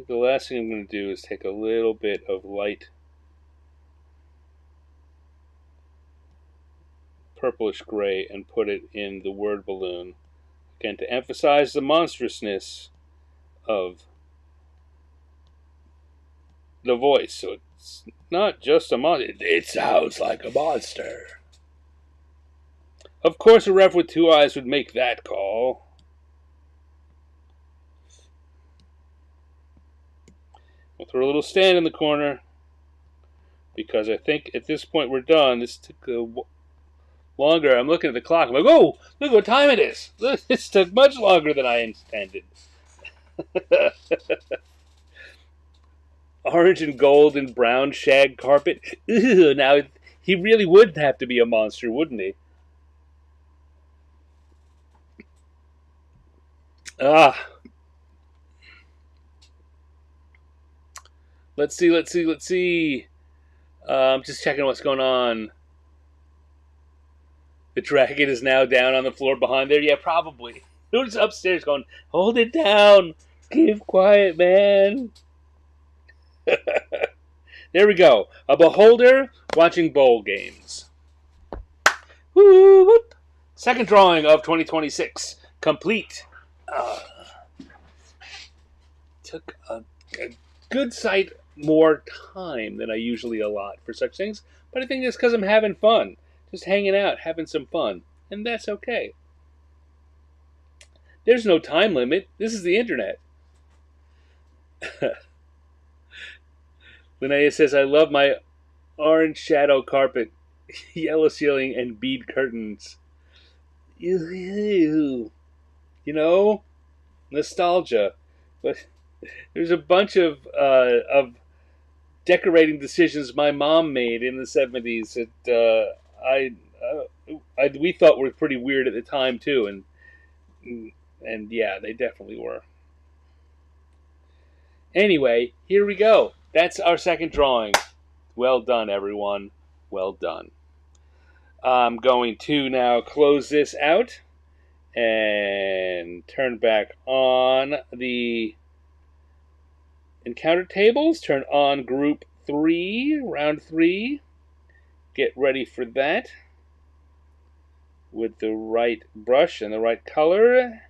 the last thing I'm going to do is take a little bit of light purplish gray and put it in the word balloon. Again, to emphasize the monstrousness of the voice. So it's not just a monster. It sounds like a monster. Of course, a ref with two eyes would make that call. We'll throw a little stand in the corner because I think at this point we're done. This took longer. I'm looking at the clock. I'm like, oh, look what time it is. This took much longer than I intended. Orange and gold and brown shag carpet. Ew, now, he really would have to be a monster, wouldn't he? Ah. Let's see. I'm just checking what's going on. The dragon is now down on the floor behind there. Yeah, probably. Who's upstairs going, hold it down. Keep quiet, man. There we go. A beholder watching bowl games. Woo! Second drawing of 2026. Complete. Took a good sight more time than I usually allot for such things. But I think it's because I'm having fun. Just hanging out, having some fun. And that's okay. There's no time limit. This is the internet. Linnea says, I love my orange shadow carpet, yellow ceiling, and bead curtains. You know, nostalgia. But there's a bunch of decorating decisions my mom made in the 70s that we thought were pretty weird at the time too, and yeah, they definitely were. Anyway, here we go. That's our second drawing. Well done, everyone. Well done. I'm going to now close this out and turn back on the encounter tables. Turn on group 3, round 3. Get ready for that with the right brush and the right color.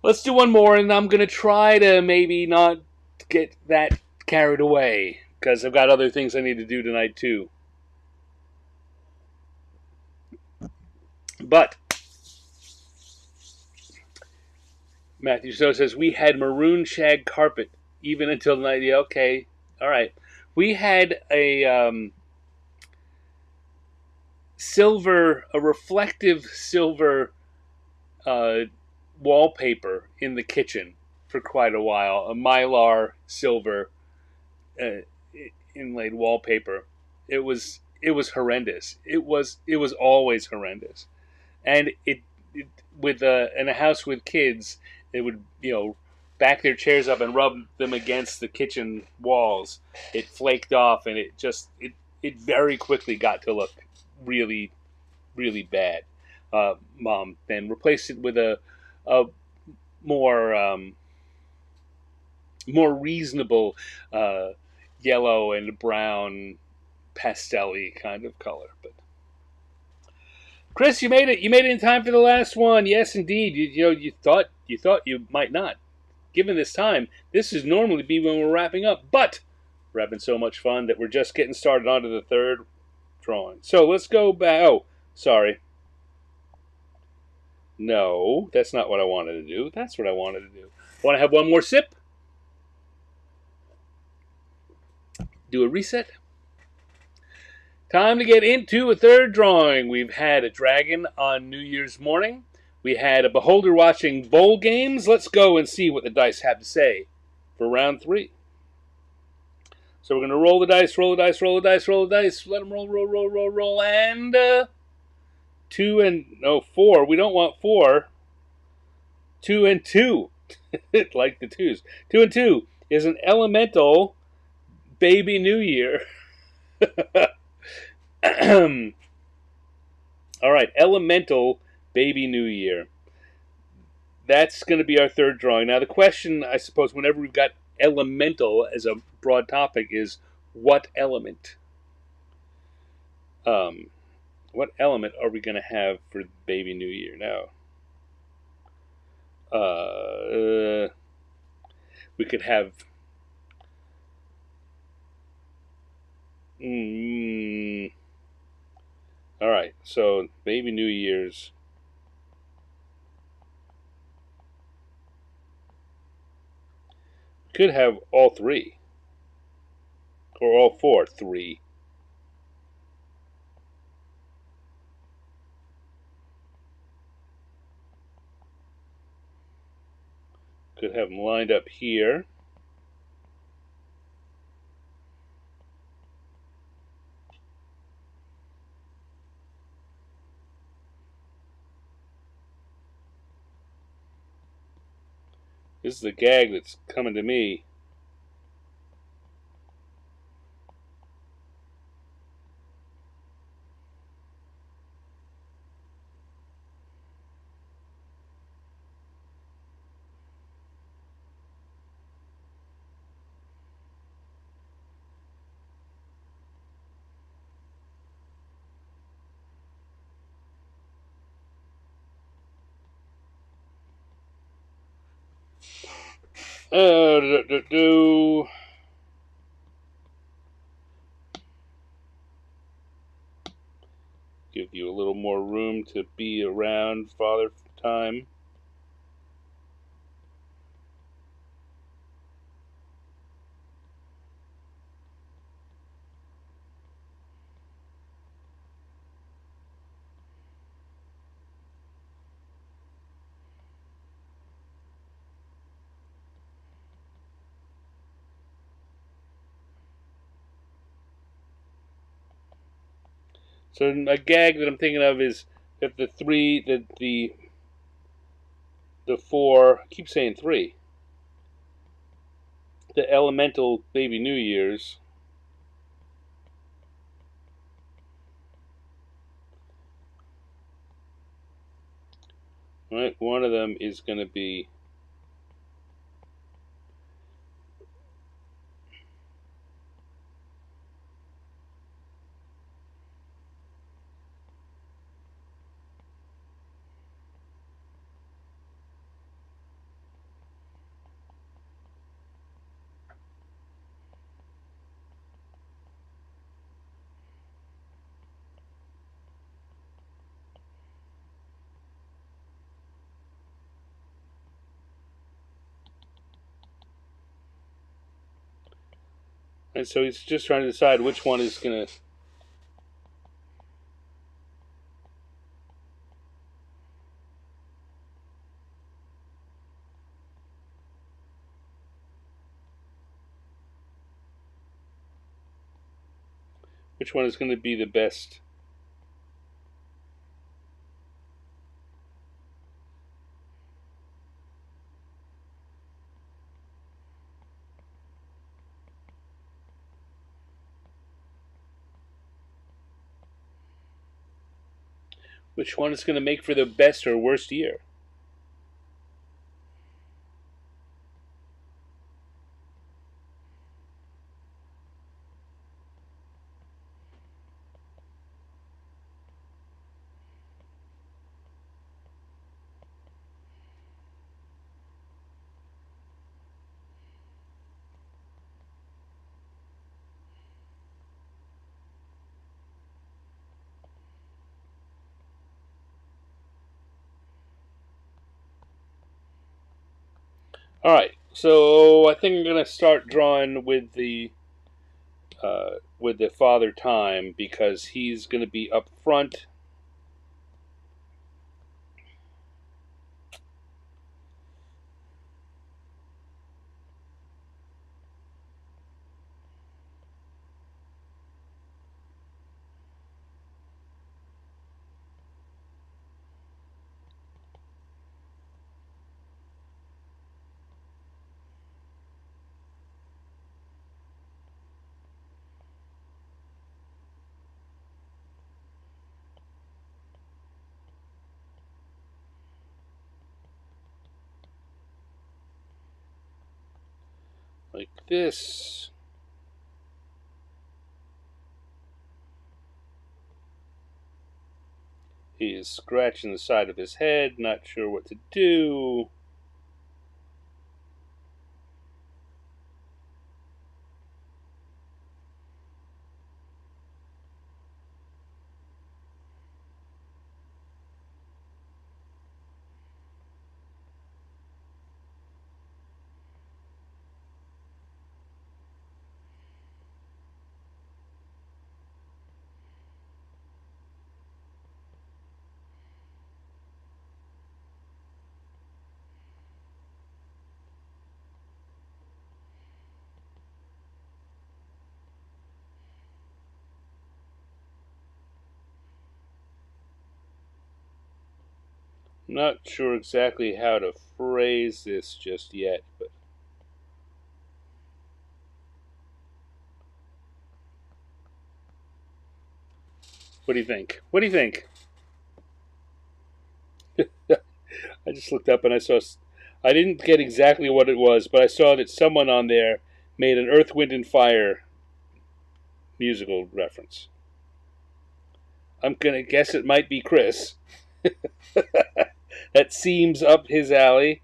Let's do one more, and I'm going to try to maybe not get that carried away, because I've got other things I need to do tonight, too. But Matthew Snow says, we had maroon shag carpet even until the night. Yeah, okay, all right. We had a reflective silver wallpaper in the kitchen for quite a while. A mylar silver inlaid wallpaper. It was horrendous. It was always horrendous, and it with in a house with kids, they would back their chairs up and rub them against the kitchen walls. It flaked off, and it very quickly got to look really, really bad. Mom then replaced it with a more more reasonable yellow and brown pastel-y kind of color. But Chris, you made it. You made it in time for the last one. Yes, indeed. You thought you might not. Given this time, this would normally be when we're wrapping up, but we're having so much fun that we're just getting started onto the third drawing. So let's go back. Oh, sorry. No, that's not what I wanted to do. That's what I wanted to do. Want to have one more sip? Do a reset. Time to get into a third drawing. We've had a dragon on New Year's morning. We had a beholder watching bowl games. Let's go and see what the dice have to say for round 3. So we're going to roll the dice, roll the dice, roll the dice, roll the dice. Let them roll, roll, roll, roll, roll. And 2 and... No, 4. We don't want 4. 2 and 2. Like the 2s. 2 and 2 is an elemental baby New Year. All right, elemental baby New Year. That's going to be our third drawing. Now, the question, I suppose, whenever we've got elemental as a broad topic is, what element? What element are we going to have for baby New Year now? We could have... All right, so baby New Year's. Could have all 3. Or all 4. 3. Could have them lined up here. This is the gag that's coming to me. Give you a little more room to be around, Father Time. So a gag that I'm thinking of is that the 4, I keep saying 3, the elemental baby New Year's Right? One of them is going to be and so he's just trying to decide which one is going to. Which one is going to be the best? Which one is going to make for the best or worst year? All right, so I think I'm going to start drawing with the Father Time because he's going to be up front. Like this. He is scratching the side of his head, not sure what to do. Not sure exactly how to phrase this just yet, but what do you think? What do you think? I just looked up and I saw. I didn't get exactly what it was, but I saw that someone on there made an Earth, Wind, and Fire musical reference. I'm gonna guess it might be Chris. That seems up his alley.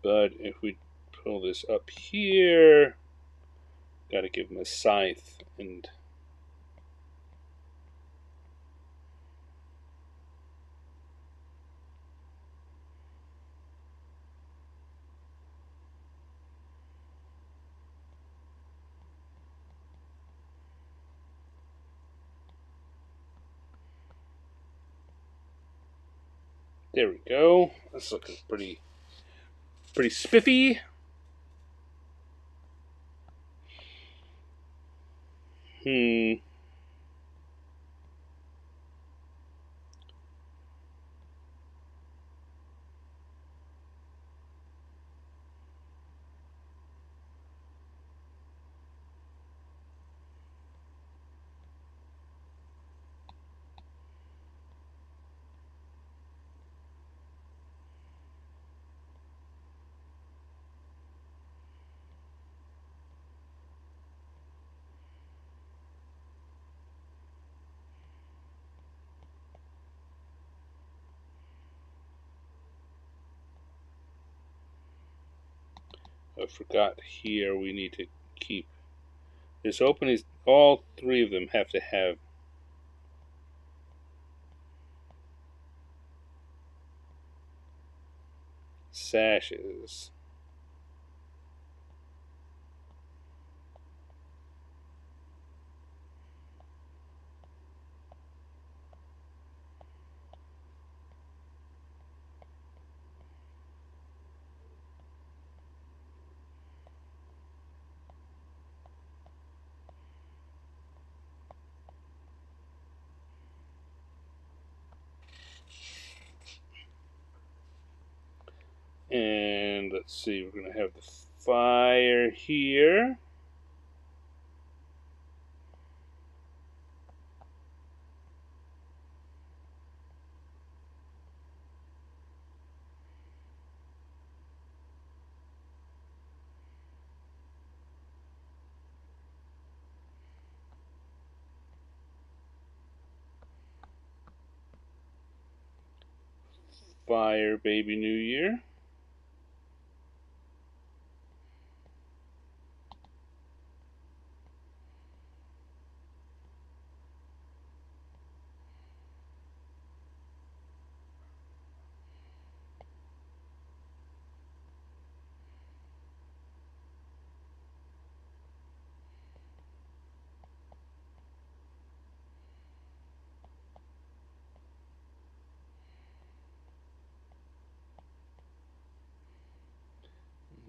But if we pull this up here, got to give him a scythe and. There we go. That's looking pretty spiffy. I forgot here we need to keep this open. Is all three of them have to have sashes. And let's see, we're going to have the fire here. Fire, baby New Year.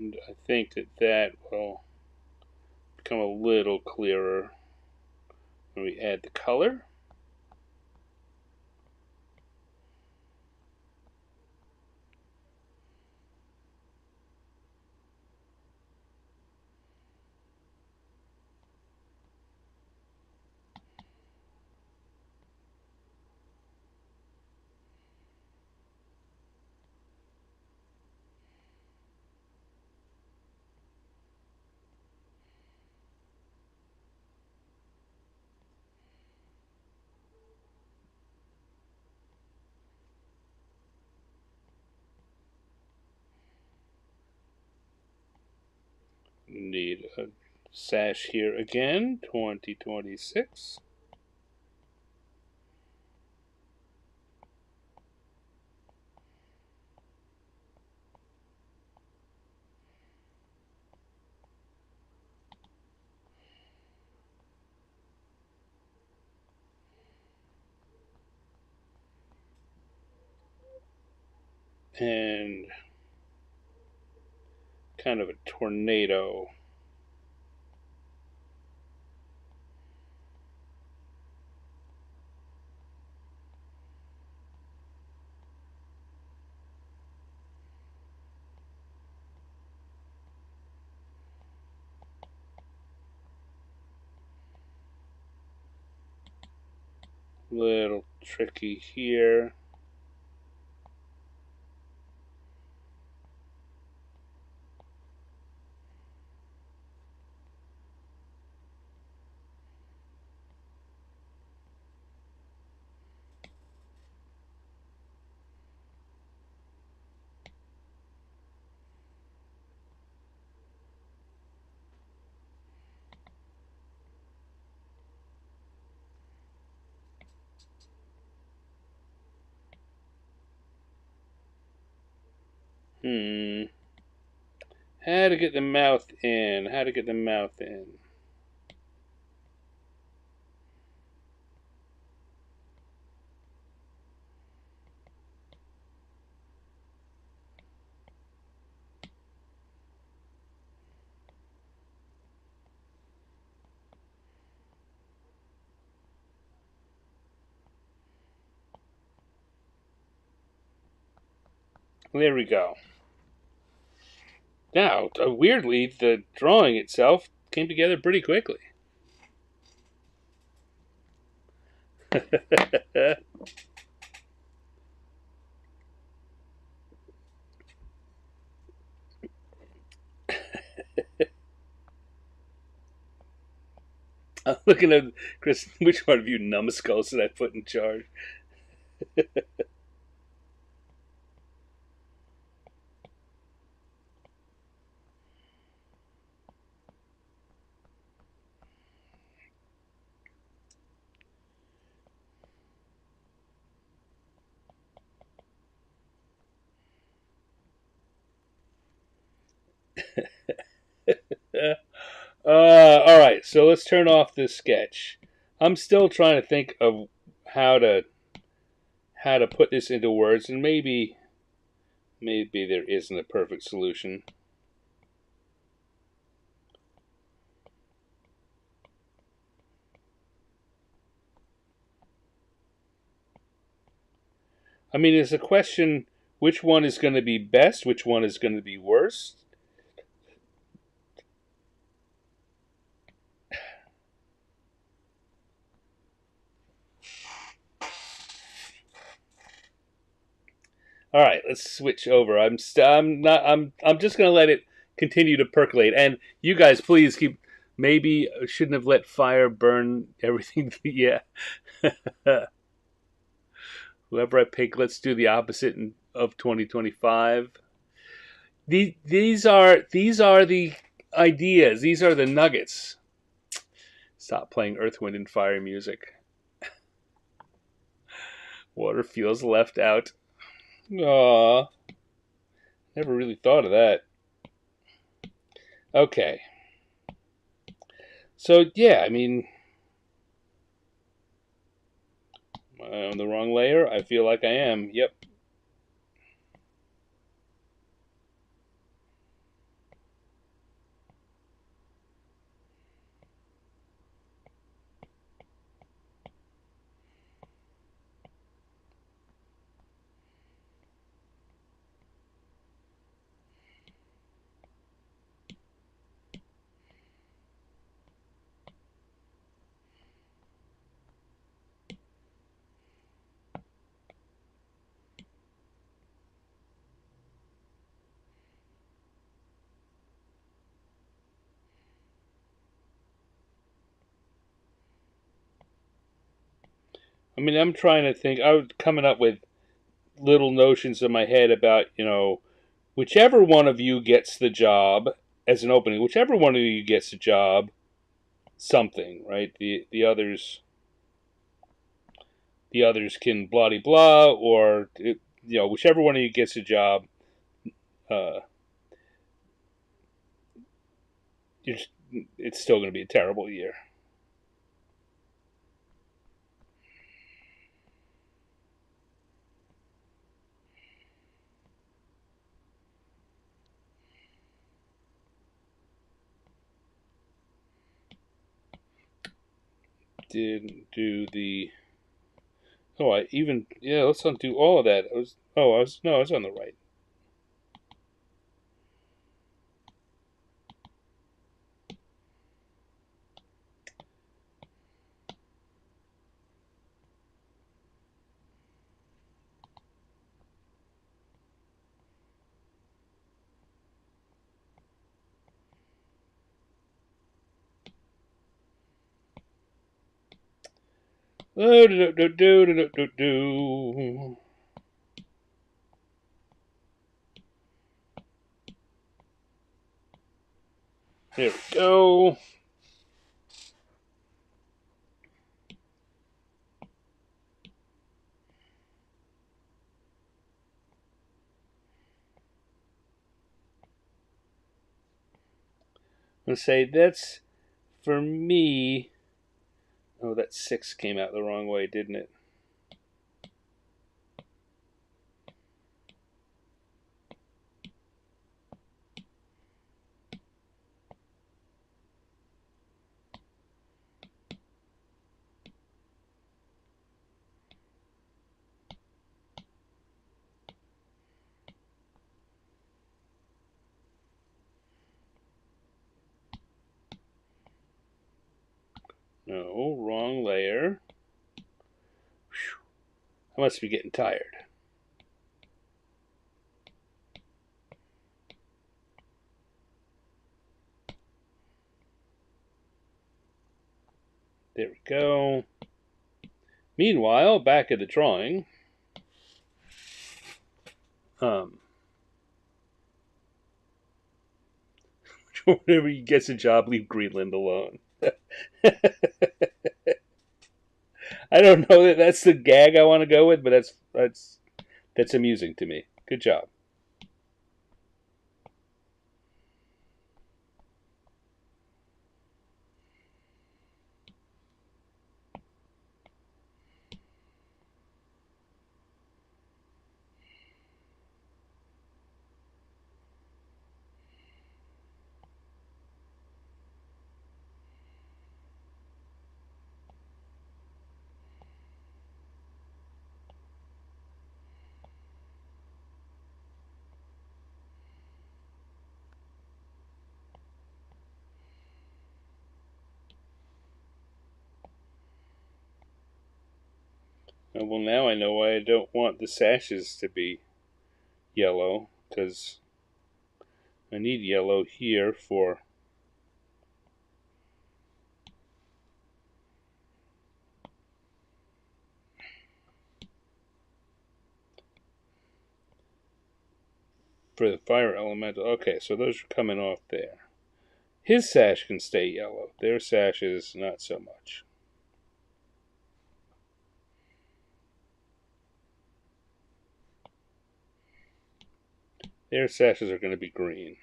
And I think that will become a little clearer when we add the color. Need a sash here again, 2026. And kind of a tornado. Little tricky here. How to get the mouth in. How to get the mouth in. There we go. Now, weirdly, the drawing itself came together pretty quickly. I'm looking at Chris. Which one of you numbskulls did I put in charge? All right, so let's turn off this sketch. I'm still trying to think of how to how to put this into words, and maybe there isn't a perfect solution. I mean, it's a question: which one is going to be best? Which one is going to be worst? All right, let's switch over. I'm not. I'm just gonna let it continue to percolate. And you guys, please keep. Maybe I shouldn't have let fire burn everything. Yeah. Whoever I pick, let's do the opposite of 2025. These are the ideas. These are the nuggets. Stop playing Earth, Wind, and Fire music. Water feels left out. Aww. Never really thought of that. Okay. So, yeah, I mean, am I on the wrong layer? I feel like I am. Yep. I mean, I'm trying to think. I was coming up with little notions in my head about, whichever one of you gets the job as an opening, whichever one of you gets the job, something, right? The others can blah de blah, or whichever one of you gets a job, uh, it's still going to be a terrible year. Didn't do the. Oh, let's undo all of that. I was on the right. Oh, do, do, do, do, do, do. There we go. I'm going to say that's for me. Oh, that 6 came out the wrong way, didn't it? No, wrong layer. Whew. I must be getting tired. There we go. Meanwhile, back at the drawing, whenever he gets a job, leave Greenland alone. I don't know that that's the gag I want to go with, but that's amusing to me. Good job. Well, now I know why I don't want the sashes to be yellow, because I need yellow here for the fire elemental. Okay, so those are coming off there. His sash can stay yellow. Their sashes, not so much. Their sashes are going to be green.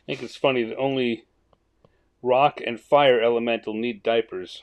I think it's funny that only rock and fire elemental need diapers.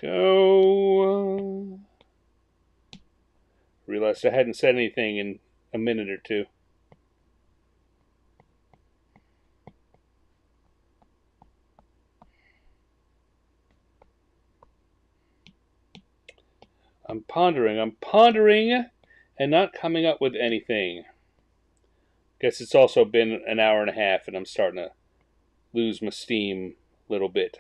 Go. Realized I hadn't said anything in a minute or two. I'm pondering, and not coming up with anything. Guess it's also been an hour and a half, and I'm starting to lose my steam a little bit.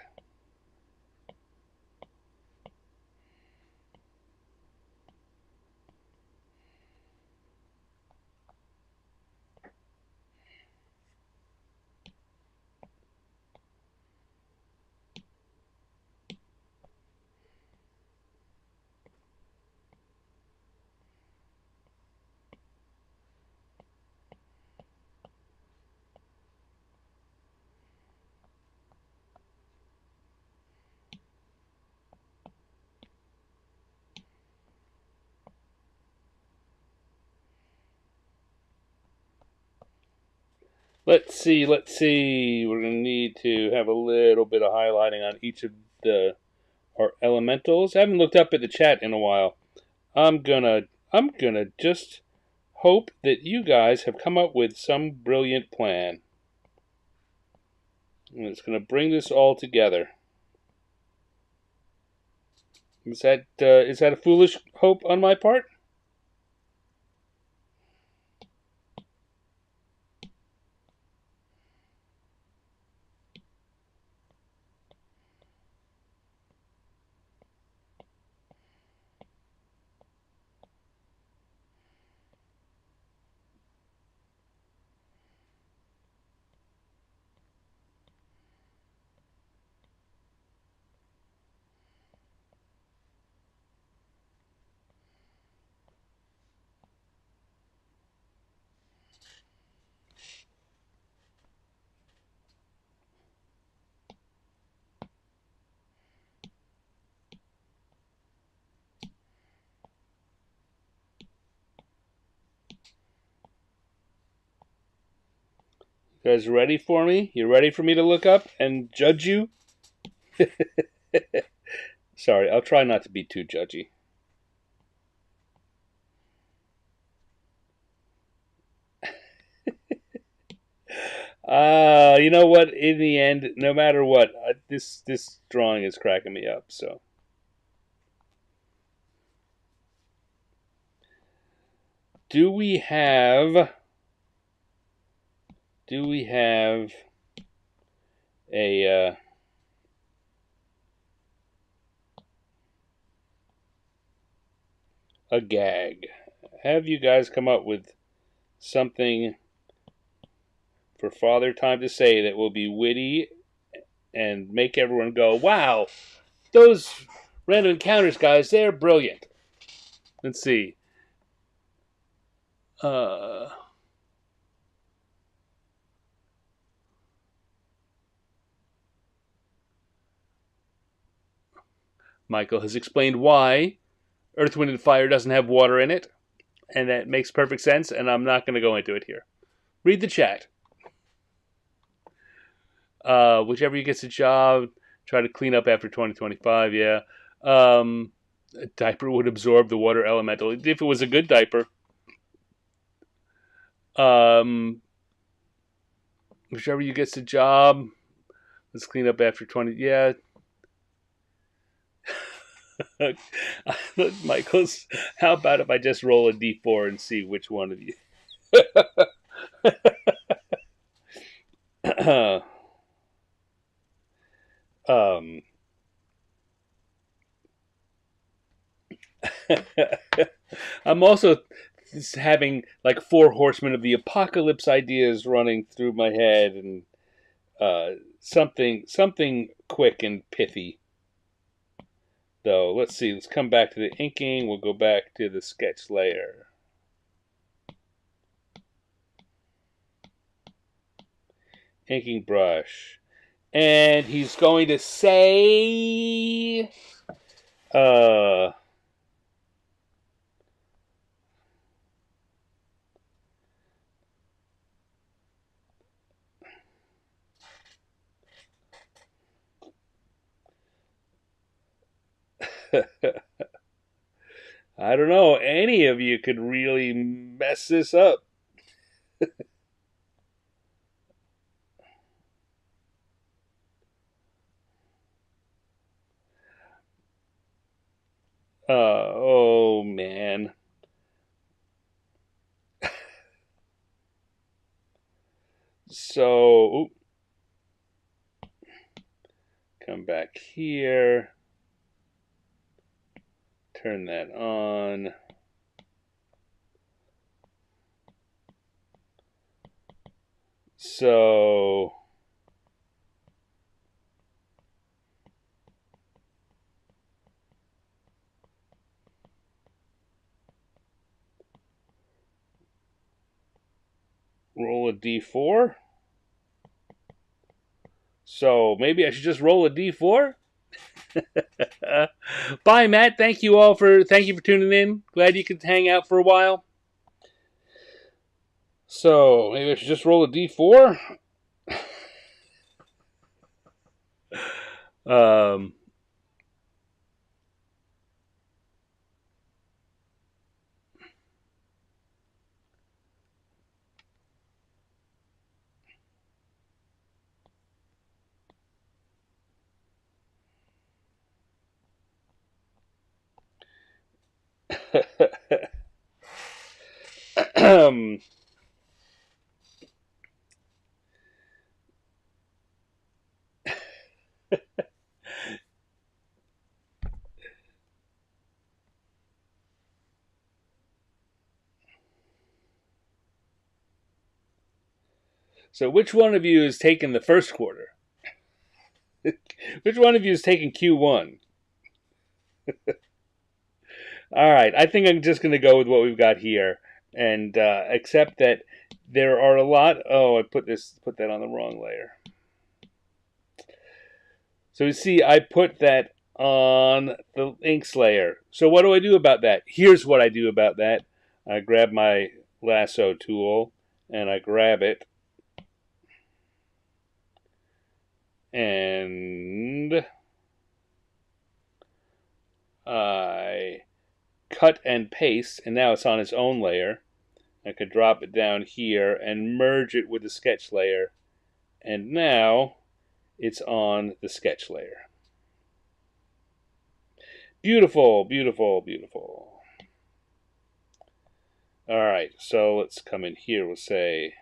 Let's see. We're going to need to have a little bit of highlighting on each of our elementals. I haven't looked up at the chat in a while. I'm gonna just hope that you guys have come up with some brilliant plan. And it's going to bring this all together. Is that a foolish hope on my part? You guys ready for me? You ready for me to look up and judge you? Sorry, I'll try not to be too judgy. You know what? In the end, no matter what, this drawing is cracking me up. So, do we have a gag? Have you guys come up with something for Father Time to say that will be witty and make everyone go, wow, those random encounters guys, they're brilliant. Let's see. Michael has explained why Earth, Wind, and Fire doesn't have water in it, and that makes perfect sense, and I'm not going to go into it here. Read the chat. Whichever you gets a job, try to clean up after 2025, yeah. A diaper would absorb the water elemental. If it was a good diaper. Whichever you gets a job, let's clean up after 20, yeah. Michael's, how about if I just roll a d4 and see which one of you? I'm also having like 4 horsemen of the apocalypse ideas running through my head, and something quick and pithy. Though, let's see. Let's come back to the inking. We'll go back to the sketch layer. Inking brush. And he's going to say... I don't know. Any of you could really mess this up. Oh, man. So, come back here. Turn that on. So, roll a d4. So maybe I should just roll a d4. Bye, Matt. Thank you for tuning in. Glad you could hang out for a while. So maybe I should just roll a d4. Um, so which one of you is taking the first quarter? Which one of you is taking Q1? All right, I think I'm just going to go with what we've got here, and accept that there are a lot. Oh, I put that on the wrong layer. So you see, I put that on the inks layer. So what do I do about that? Here's what I do about that. I grab my lasso tool and I grab it, and I cut and paste, and now it's on its own layer. I could drop it down here and merge it with the sketch layer, and now it's on the sketch layer. Beautiful, beautiful, beautiful. All right, so let's come in here. We'll say,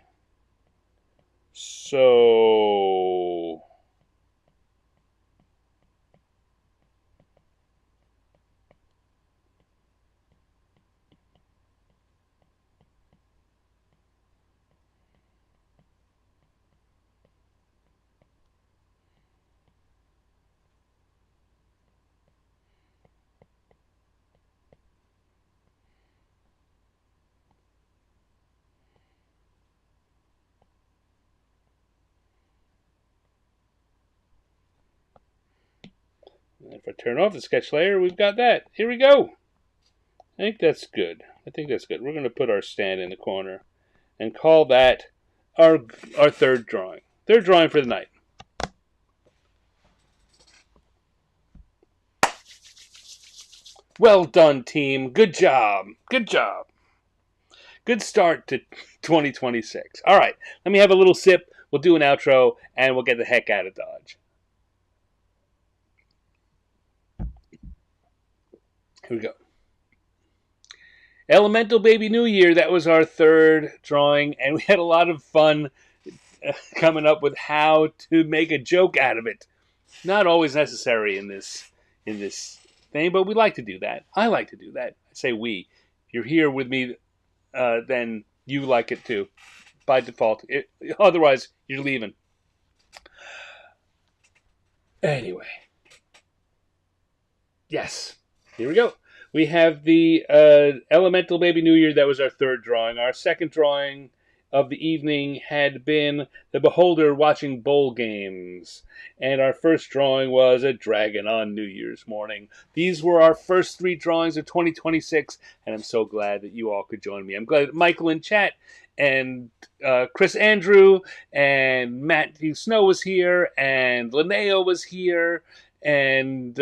so if I turn off the sketch layer, we've got that. Here we go. I think that's good. We're going to put our stand in the corner and call that our third drawing. Third drawing for the night. Well done, team. Good job. Good job. Good start to 2026. All right, let me have a little sip. We'll do an outro, and we'll get the heck out of Dodge. Here we go. Elemental Baby New Year, that was our third drawing, and we had a lot of fun coming up with how to make a joke out of it. Not always necessary in this thing, but we like to do that. I like to do that. I say we. If you're here with me, then you like it too, by default. Otherwise, you're leaving. Anyway. Yes. Here we go. We have the Elemental Baby New Year. That was our third drawing. Our second drawing of the evening had been the Beholder watching bowl games. And our first drawing was a dragon on New Year's morning. These were our first three drawings of 2026, and I'm so glad that you all could join me. I'm glad that Michael in chat and Chris Andrew and Matthew Snow was here, and Linnea was here, and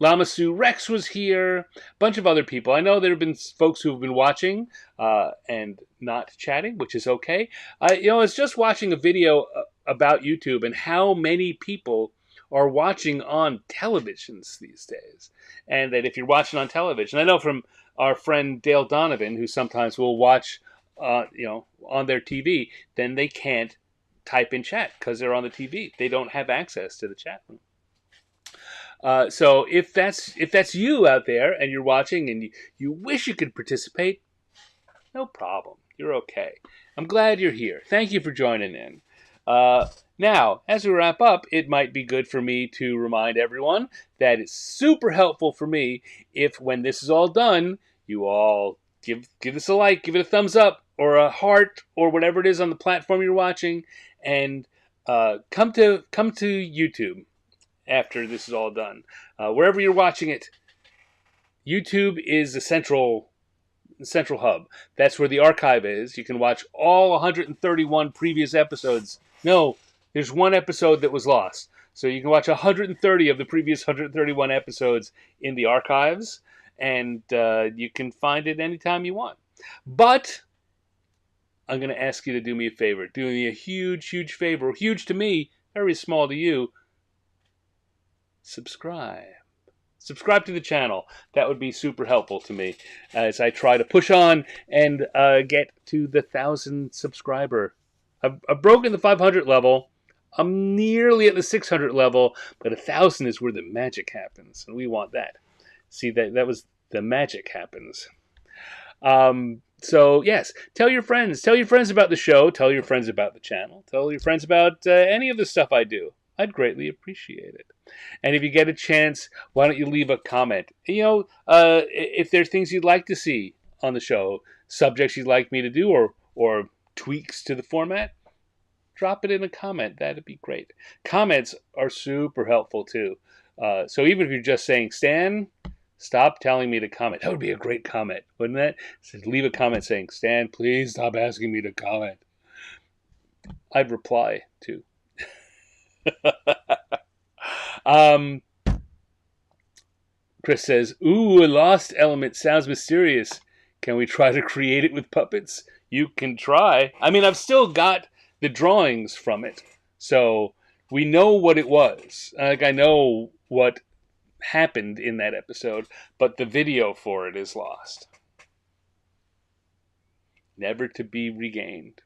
Lamasu Rex was here, a bunch of other people. I know there have been folks who have been watching and not chatting, which is okay. I was just watching a video about YouTube and how many people are watching on televisions these days. And that if you're watching on television, I know from our friend Dale Donovan, who sometimes will watch on their TV, then they can't type in chat because they're on the TV. They don't have access to the chat room. So if that's you out there and you're watching and you wish you could participate, no problem. You're okay. I'm glad you're here. Thank you for joining in. Now, as we wrap up, it might be good for me to remind everyone that it's super helpful for me if, when this is all done, you all give this a like, give it a thumbs up, or a heart, or whatever it is on the platform you're watching, and come to YouTube after this is all done. Wherever you're watching it, YouTube is the central central hub. That's where the archive is. You can watch all 131 previous episodes. No, there's one episode that was lost. So you can watch 130 of the previous 131 episodes in the archives, and you can find it anytime you want. But I'm going to ask you to do me a favor. Do me a huge, huge favor. Huge to me, very small to you. Subscribe. Subscribe to the channel. That would be super helpful to me as I try to push on and get to the 1,000 subscriber. I've broken the 500 level. I'm nearly at the 600 level, but 1,000 is where the magic happens, and we want that. See, that was the magic happens. So, yes, tell your friends. Tell your friends about the show. Tell your friends about the channel. Tell your friends about any of the stuff I do. I'd greatly appreciate it. And if you get a chance, why don't you leave a comment? You know, if there's things you'd like to see on the show, subjects you'd like me to do, or tweaks to the format, drop it in a comment. That'd be great. Comments are super helpful, too. So even if you're just saying, Stan, stop telling me to comment. That would be a great comment, wouldn't it? So leave a comment saying, Stan, please stop asking me to comment. I'd reply, too. Chris says, ooh, a lost element sounds mysterious. Can we try to create it with puppets? You can try. I mean, I've still got the drawings from it, so we know what it was. Like, I know what happened in that episode, but the video for it is lost. Never to be regained.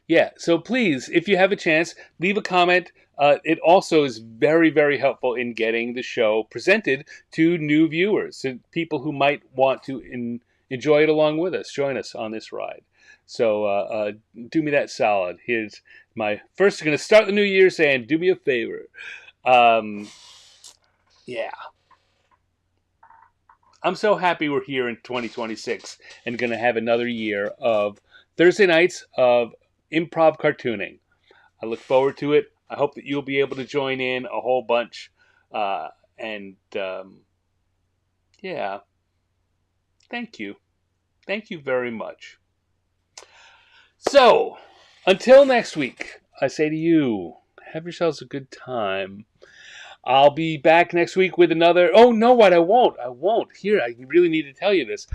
Yeah, so please, if you have a chance, leave a comment. It also is very, very helpful in getting the show presented to new viewers, to people who might want to enjoy it along with us, join us on this ride. So do me that solid. Here's my first, going to start the new year saying, do me a favor. Yeah. I'm so happy we're here in 2026 and going to have another year of Thursday nights of improv cartooning. I look forward to it. I hope that you'll be able to join in a whole bunch. Yeah. Thank you. Thank you very much. So, until next week, I say to you, have yourselves a good time. I'll be back next week with another... Oh, no, what? I won't. Here, I really need to tell you this.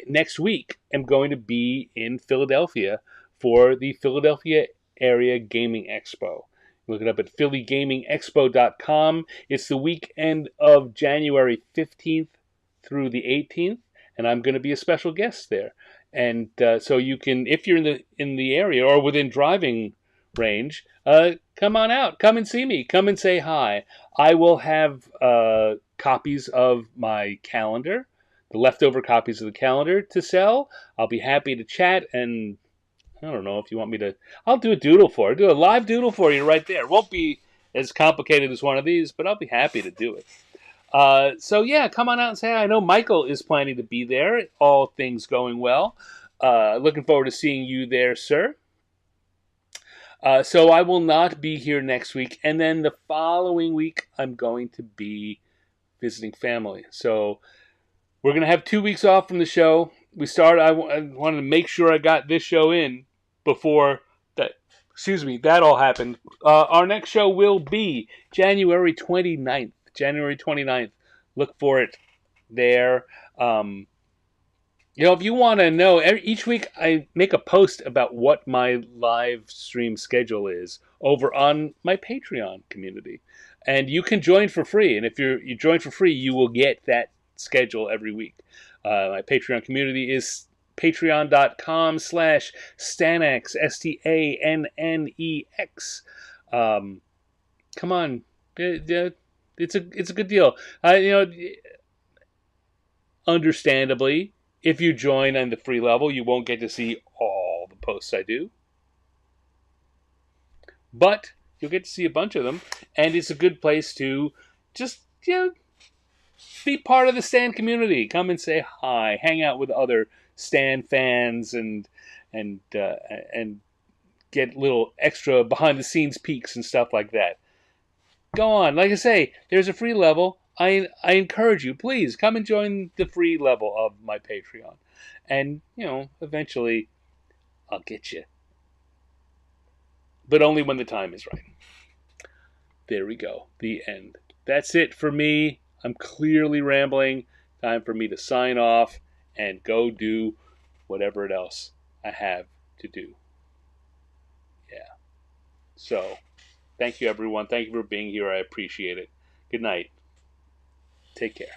Next week, am going to be in Philadelphia for the Philadelphia Area Gaming Expo. Look it up at phillygamingexpo.com. It's the weekend of January 15th through the 18th, and I'm going to be a special guest there. And so you can, if you're in the area or within driving range, come on out. Come and see me. Come and say hi. I will have copies of my calendar, the leftover copies of the calendar to sell. I'll be happy to chat, and I don't know if you want me to... I'll do a doodle for it. Do a live doodle for you right there. It won't be as complicated as one of these, but I'll be happy to do it. So yeah, come on out and say hi. I know Michael is planning to be there. All things going well. Looking forward to seeing you there, sir. So I will not be here next week. And then the following week, I'm going to be visiting family. So we're going to have 2 weeks off from the show. I wanted to make sure I got this show in before that all happened. Our next show will be January 29th. January 29th. Look for it there. If you want to know, each week I make a post about what my live stream schedule is over on my Patreon community. And you can join for free. And if you join for free, you will get that schedule every week. My Patreon community is patreon.com/Stanex, STANNEX. Come on. It's a good deal. Understandably, if you join on the free level, you won't get to see all the posts I do. But you'll get to see a bunch of them, and it's a good place to just, be part of the Stan community. Come and say hi, hang out with other Stan fans, and get little extra behind the scenes peeks and stuff like that. Go on. Like I say, there's a free level. I encourage you, please come and join the free level of my Patreon, and eventually I'll get you, but only when the time is right. There we go. The end. That's it for me. I'm clearly rambling. Time for me to sign off and go do whatever else I have to do. Yeah. So, thank you, everyone. Thank you for being here. I appreciate it. Good night. Take care.